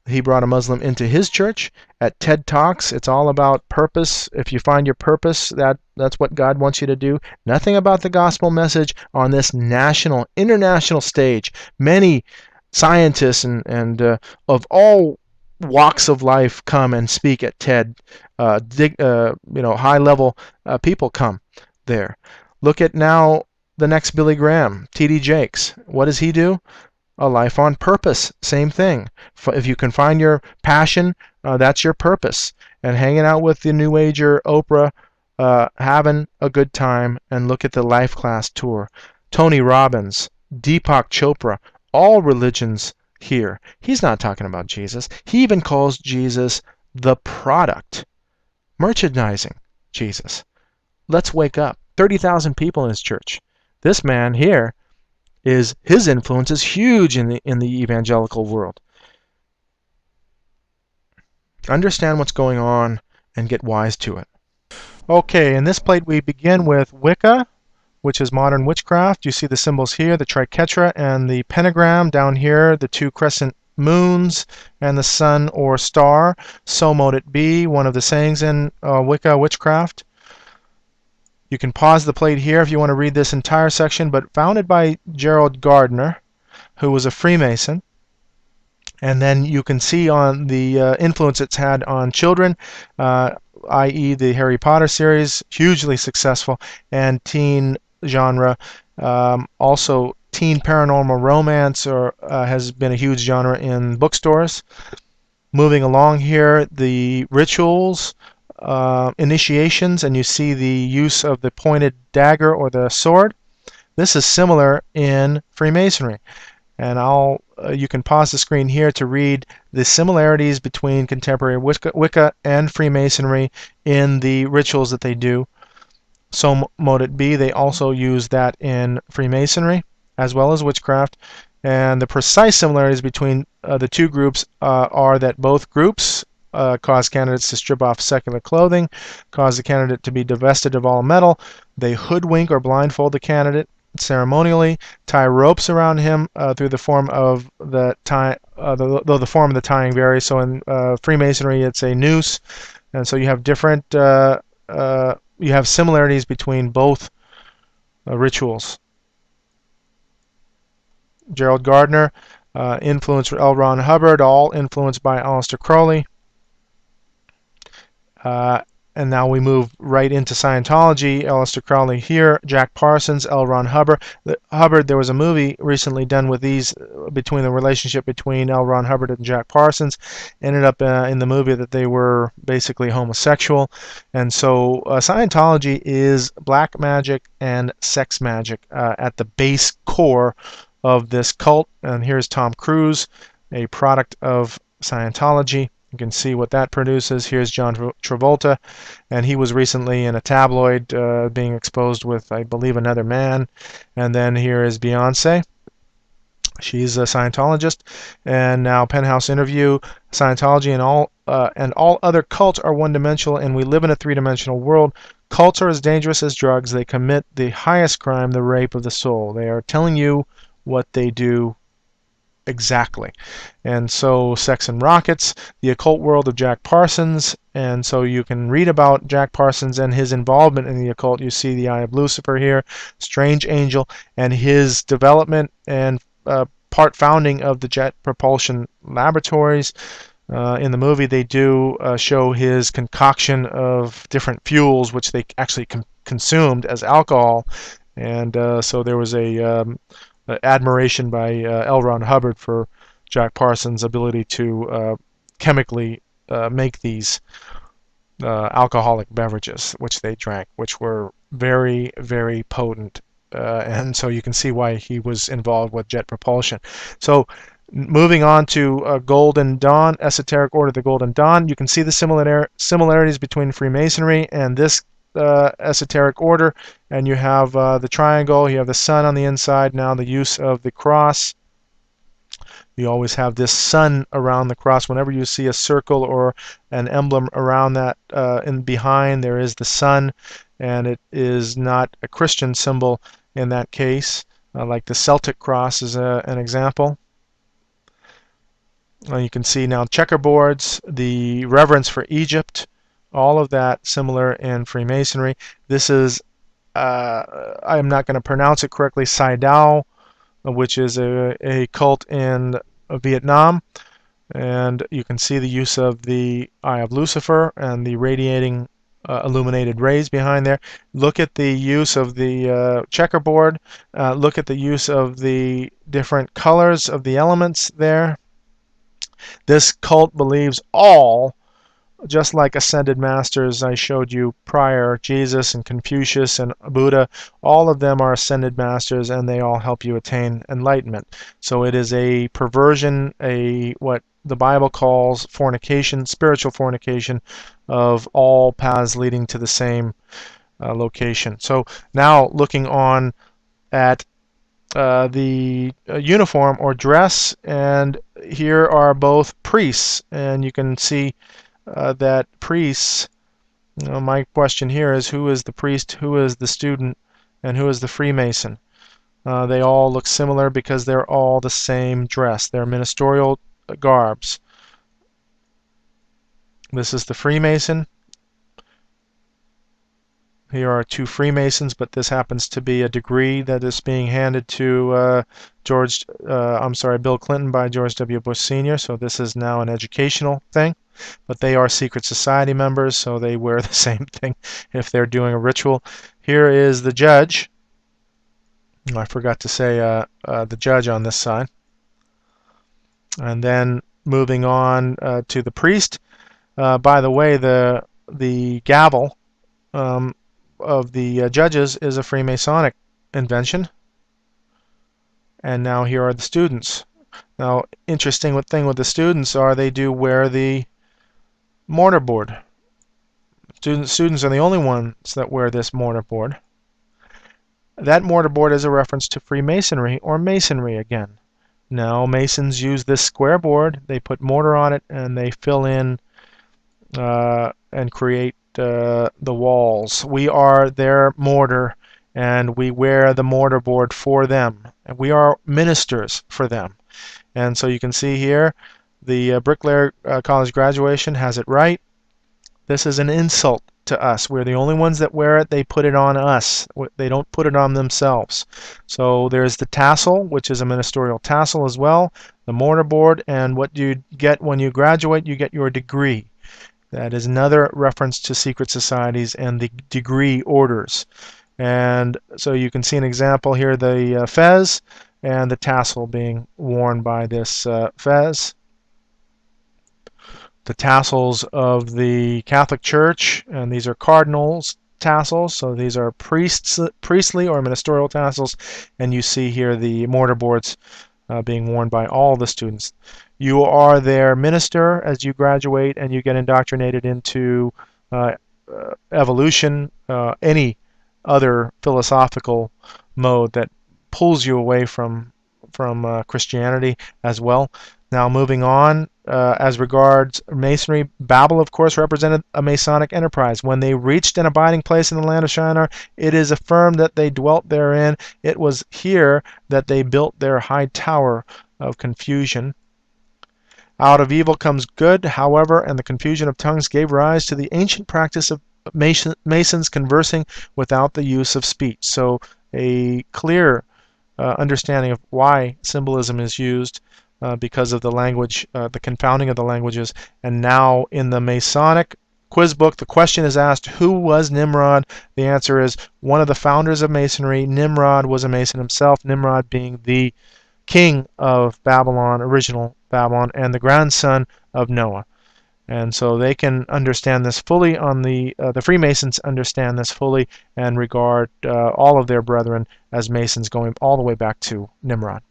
He brought a Muslim into his church. At TED Talks, it's all about purpose. If you find your purpose, that's what God wants you to do. Nothing about the gospel message on this national, international stage. Many scientists and of all walks of life come and speak at TED. High-level people come there. Look at now the next Billy Graham, T.D. Jakes. What does he do? A life on purpose. Same thing. If you can find your passion, that's your purpose. And hanging out with the New Ager, Oprah, having a good time, and look at the Life Class Tour. Tony Robbins, Deepak Chopra, all religions here. He's not talking about Jesus. He even calls Jesus the product. Merchandising Jesus. Let's wake up. 30,000 people in his church. This man here, his influence is huge in the evangelical world. Understand what's going on and get wise to it. Okay, in this plate we begin with Wicca, which is modern witchcraft. You see the symbols here, the triquetra and the pentagram. Down here, the two crescent moons and the sun or star. So mote it be, one of the sayings in Wicca witchcraft. You can pause the plate here if you want to read this entire section, but founded by Gerald Gardner, who was a Freemason. And then you can see on the influence it's had on children, i.e. the Harry Potter series, hugely successful, and teen genre. Also, teen paranormal romance has been a huge genre in bookstores. Moving along here, the rituals, initiations, and you see the use of the pointed dagger or the sword. This is similar in Freemasonry. And you can pause the screen here to read the similarities between contemporary Wicca and Freemasonry in the rituals that they do. So mote it be, they also use that in Freemasonry as well as witchcraft. And the precise similarities between the two groups are that both groups cause candidates to strip off secular clothing, cause the candidate to be divested of all metal. They hoodwink or blindfold the candidate ceremonially, tie ropes around him through the form of the tie. Though the form of the tying varies. So in Freemasonry, it's a noose, and so you have different. You have similarities between both rituals. Gerald Gardner, influenced L. Ron Hubbard, all influenced by Aleister Crowley. And now we move right into Scientology. Aleister Crowley here, Jack Parsons, L. Ron Hubbard. There was a movie recently done with these, between the relationship between L. Ron Hubbard and Jack Parsons. Ended up in the movie that they were basically homosexual. And so Scientology is black magic and sex magic at the base core of this cult. And here's Tom Cruise, a product of Scientology. You can see what that produces. Here's John Travolta, and he was recently in a tabloid being exposed with, I believe, another man. And then here is Beyonce. She's a Scientologist. And now Penthouse interview. Scientology and all other cults are one-dimensional, and we live in a three-dimensional world. Cults are as dangerous as drugs. They commit the highest crime, the rape of the soul. They are telling you what they do exactly. And so Sex and Rockets, The Occult World of Jack Parsons, and so you can read about Jack Parsons and his involvement in the occult. You see The Eye of Lucifer here, Strange Angel, and his development and part founding of the Jet Propulsion Laboratories. In the movie, they do show his concoction of different fuels, which they actually consumed as alcohol, and so there was admiration by L. Ron Hubbard for Jack Parsons' ability to chemically make these alcoholic beverages, which they drank, which were very, very potent. And so you can see why he was involved with jet propulsion. So moving on to Golden Dawn, Esoteric Order of the Golden Dawn, you can see the similarities between Freemasonry and this esoteric order. And you have the triangle, you have the sun on the inside, now the use of the cross. You always have this sun around the cross. Whenever you see a circle or an emblem around that, in behind, there is the sun, and it is not a Christian symbol in that case, like the Celtic cross is an example. You can see now checkerboards, the reverence for Egypt, all of that similar in Freemasonry. This is, I am not going to pronounce it correctly, Sai Dao, which is a cult in Vietnam, and you can see the use of the Eye of Lucifer and the radiating illuminated rays behind there. Look at the use of the checkerboard. Look at the use of the different colors of the elements there. This cult believes all, just like ascended masters I showed you prior, Jesus and Confucius and Buddha, all of them are ascended masters, and they all help you attain enlightenment. So it is a perversion, what the Bible calls fornication, spiritual fornication, of all paths leading to the same location. So now looking on at the uniform or dress, and here are both priests, and you can see that priests, my question here is, who is the priest, who is the student, and who is the Freemason? They all look similar because they're all the same dress. They're ministerial garbs. This is the Freemason. Here are two Freemasons, but this happens to be a degree that is being handed to Bill Clinton by George W. Bush Sr., so this is now an educational thing. But they are secret society members, so they wear the same thing if they're doing a ritual. Here is the judge. I forgot to say the judge on this side. And then moving on to the priest. By the way, the gavel of the judges is a Freemasonic invention. And now here are the students. Now, interesting thing with the students are they do wear the mortarboard. Students are the only ones that wear this mortarboard. That mortarboard is a reference to Freemasonry or Masonry again. Now, Masons use this square board, they put mortar on it, and they fill in and create the walls. We are their mortar, and we wear the mortarboard for them. And we are ministers for them. And so you can see here, the Bricklayer College graduation has it right. This is an insult to us. We're the only ones that wear it. They put it on us. They don't put it on themselves. So there's the tassel, which is a ministerial tassel as well, the mortarboard, and what you get when you graduate, you get your degree. That is another reference to secret societies and the degree orders. And so you can see an example here, the fez and the tassel being worn by this fez. The tassels of the Catholic Church, and these are cardinals tassels, so these are priestly or ministerial tassels, and you see here the mortarboards being worn by all the students. You are their minister as you graduate, and you get indoctrinated into evolution, any other philosophical mode that pulls you away from Christianity as well. Now moving on, as regards Masonry, Babel, of course, represented a Masonic enterprise. When they reached an abiding place in the land of Shinar, it is affirmed that they dwelt therein. It was here that they built their high tower of confusion. Out of evil comes good, however, and the confusion of tongues gave rise to the ancient practice of Masons conversing without the use of speech. So a clear understanding of why symbolism is used because of the language, the confounding of the languages. And now in the Masonic quiz book, the question is asked, who was Nimrod? The answer is one of the founders of Masonry. Nimrod was a Mason himself, Nimrod being the king of Babylon, original Babylon, and the grandson of Noah. And so they can understand this fully on the Freemasons understand this fully and regard all of their brethren as Masons going all the way back to Nimrod.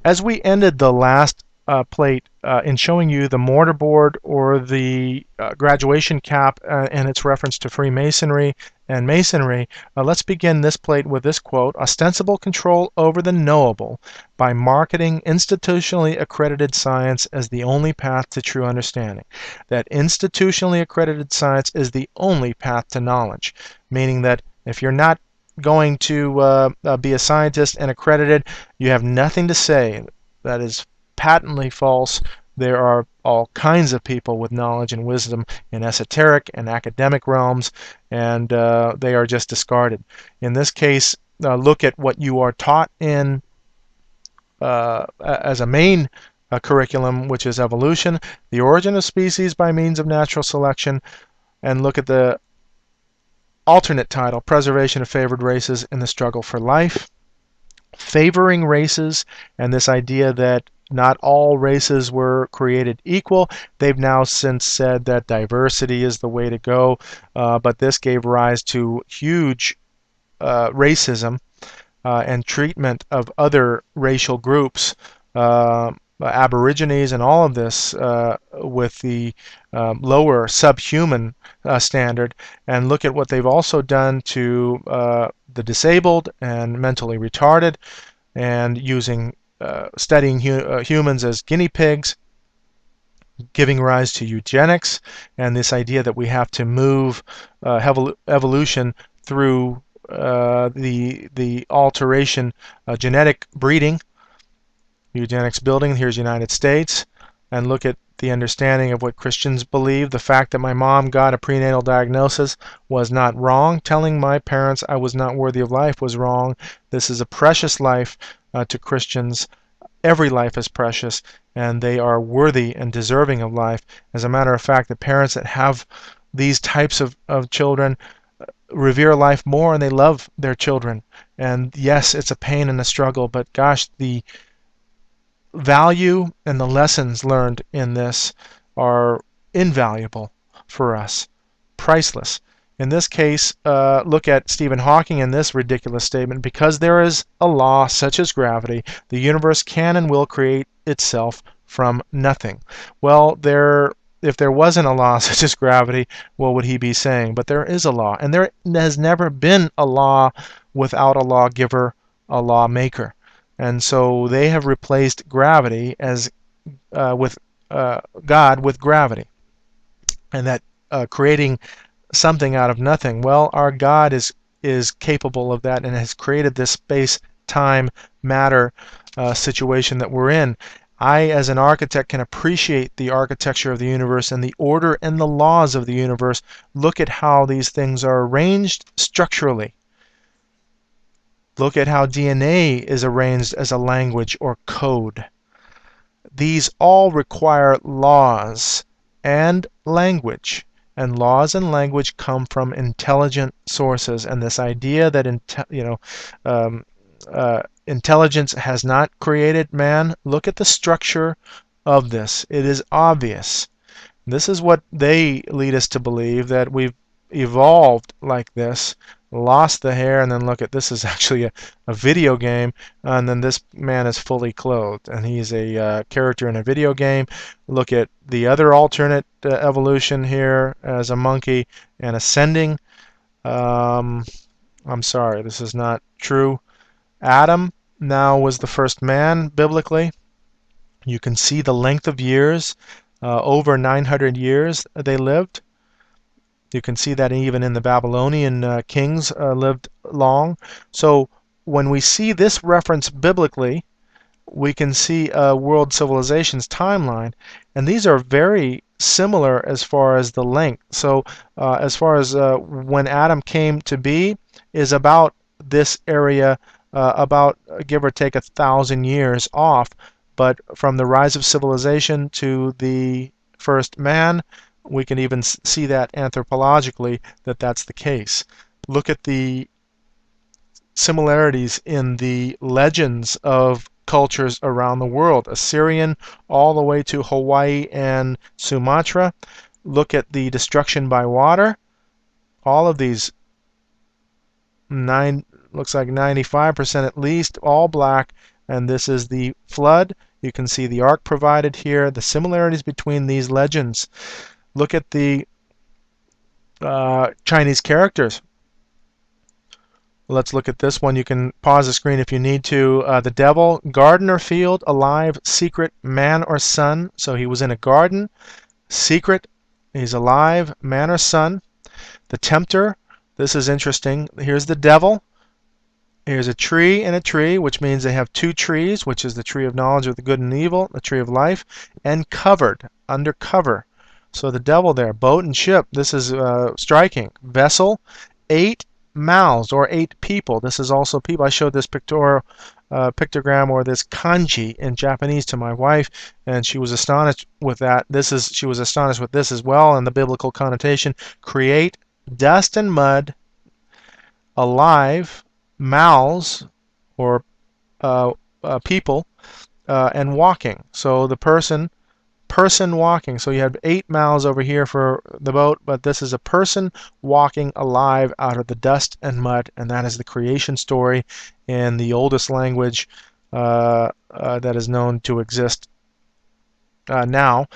As we ended the last plate in showing you the mortarboard or the graduation cap and its reference to Freemasonry and Masonry, let's begin this plate with this quote: ostensible control over the knowable by marketing institutionally accredited science as the only path to true understanding. That institutionally accredited science is the only path to knowledge, meaning that if you're not going to be a scientist and accredited, you have nothing to say. That is patently false. There are all kinds of people with knowledge and wisdom in esoteric and academic realms, and they are just discarded. In this case, look at what you are taught in as a main curriculum, which is evolution, the origin of species by means of natural selection, and look at the alternate title, Preservation of Favored Races in the Struggle for Life. Favoring races and this idea that not all races were created equal. They've now since said that diversity is the way to go, but this gave rise to huge racism and treatment of other racial groups, Aborigines and all of this with the lower subhuman standard. And look at what they've also done to the disabled and mentally retarded, and using studying humans as guinea pigs, giving rise to eugenics and this idea that we have to move evolution through the alteration, genetic breeding. Eugenics building, here's United States, and look at the understanding of what Christians believe. The fact that my mom got a prenatal diagnosis was not wrong. Telling my parents I was not worthy of life was wrong. This is a precious life to Christians. Every life is precious, and they are worthy and deserving of life. As a matter of fact, the parents that have these types of children revere life more, and they love their children. And yes, it's a pain and a struggle, but gosh, the value and the lessons learned in this are invaluable for us, priceless. In this case, look at Stephen Hawking in this ridiculous statement: because there is a law such as gravity, the universe can and will create itself from nothing. Well, if there wasn't a law such as gravity, what would he be saying? But there is a law, and there has never been a law without a lawgiver, a lawmaker. And so they have replaced gravity as with God with gravity, and that creating something out of nothing. Well, our God is capable of that and has created this space-time matter situation that we're in. I, as an architect, can appreciate the architecture of the universe and the order and the laws of the universe. Look at how these things are arranged structurally. Look at how DNA is arranged as a language or code. These all require laws and language. And laws and language come from intelligent sources. And this idea that intelligence has not created man, look at the structure of this. It is obvious. This is what they lead us to believe, that we've evolved like this, lost the hair, and then look at this is actually a video game, and then this man is fully clothed, and he's a character in a video game. Look at the other alternate evolution here as a monkey and ascending. I'm sorry, this is not true. Adam now was the first man biblically. You can see the length of years, over 900 years they lived. You can see that even in the Babylonian kings lived long. So when we see this reference biblically, we can see a world civilization's timeline, and these are very similar as far as the length. So as far as when Adam came to be is about this area, about give or take 1,000 years off. But from the rise of civilization to the first man, we can even see that anthropologically that that's the case. Look at the similarities in the legends of cultures around the world, Assyrian all the way to Hawaii and Sumatra. Look at the destruction by water. All of these looks like 95% at least, all black, and this is the flood. You can see the ark provided here, the similarities between these legends. Look at the Chinese characters. Let's look at this one. You can pause the screen if you need to. The devil, garden or field, alive, secret, man or son. So he was in a garden, secret, he's alive, man or son. The tempter, this is interesting. Here's the devil. Here's a tree and a tree, which means they have two trees, which is the tree of knowledge of the good and evil, the tree of life, and covered, under cover. So the devil there, boat and ship, this is striking. Vessel, 8 mouths or 8 people. This is also people. I showed this pictogram or this kanji in Japanese to my wife, and she was astonished with that. She was astonished with this as well, and the biblical connotation: create, dust and mud, alive, mouths or people, and walking. So the person walking. So you have 8 mouths over here for the boat, but this is a person walking alive out of the dust and mud, and that is the creation story in the oldest language that is known to exist now.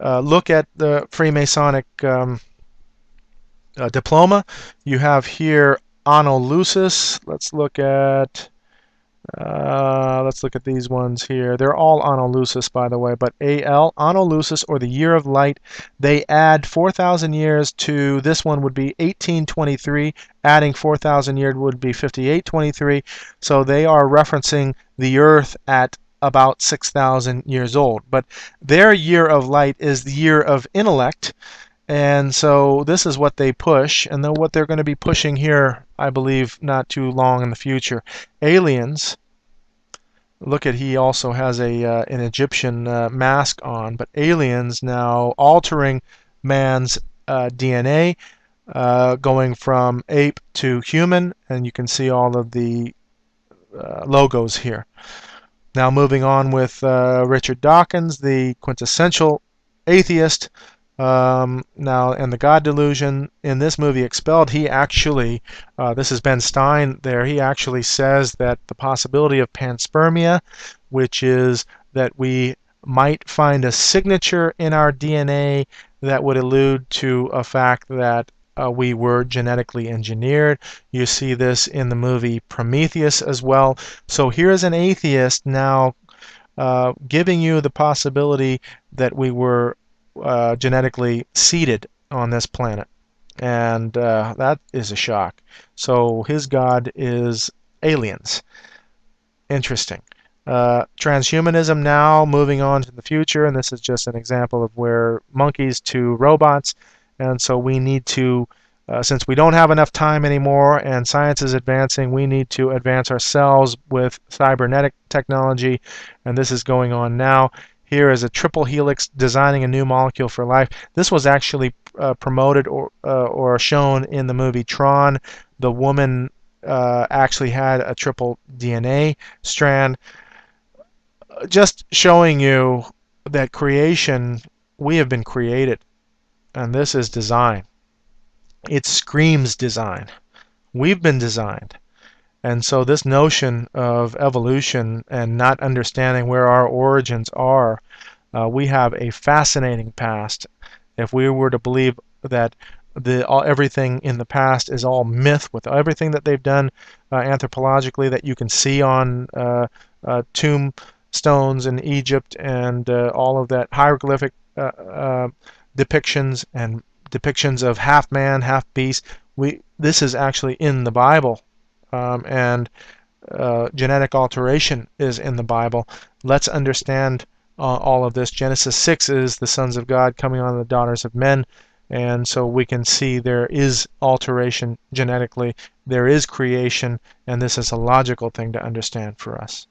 Look at the Freemasonic diploma. You have here Anno Lucis. Let's look at these ones here. They're all Anno Lucis, by the way, but AL, Anno Lucis, or the Year of Light. They add 4,000 years to this one would be 1823. Adding 4,000 years would be 5823. So they are referencing the Earth at about 6,000 years old. But their Year of Light is the Year of Intellect. And so this is what they push, and then what they're going to be pushing here, I believe, not too long in the future. Aliens. Look at, he also has an Egyptian mask on, but aliens now altering man's DNA, going from ape to human, and you can see all of the logos here. Now moving on with Richard Dawkins, the quintessential atheist. Now, in the God Delusion, in this movie Expelled, he actually, this is Ben Stein there, he actually says that the possibility of panspermia, which is that we might find a signature in our DNA that would allude to a fact that we were genetically engineered. You see this in the movie Prometheus as well. So here's an atheist now giving you the possibility that we were genetically seeded on this planet, and that is a shock. So his god is aliens. Interesting. Transhumanism now, moving on to the future, and this is just an example of where monkeys to robots, and so we need to, since we don't have enough time anymore and science is advancing, we need to advance ourselves with cybernetic technology, and this is going on now. Here is a triple helix designing a new molecule for life. This was actually promoted or shown in the movie Tron. The woman actually had a triple DNA strand. Just showing you that creation, we have been created, and this is design. It screams design. We've been designed. And so this notion of evolution and not understanding where our origins are, we have a fascinating past. If we were to believe that everything in the past is all myth, with everything that they've done anthropologically that you can see on tomb stones in Egypt and all of that hieroglyphic depictions and depictions of half man, half beast. This is actually in the Bible, and genetic alteration is in the Bible. Let's understand all of this. Genesis 6 is the sons of God coming on the daughters of men, and so we can see there is alteration genetically, there is creation, and this is a logical thing to understand for us.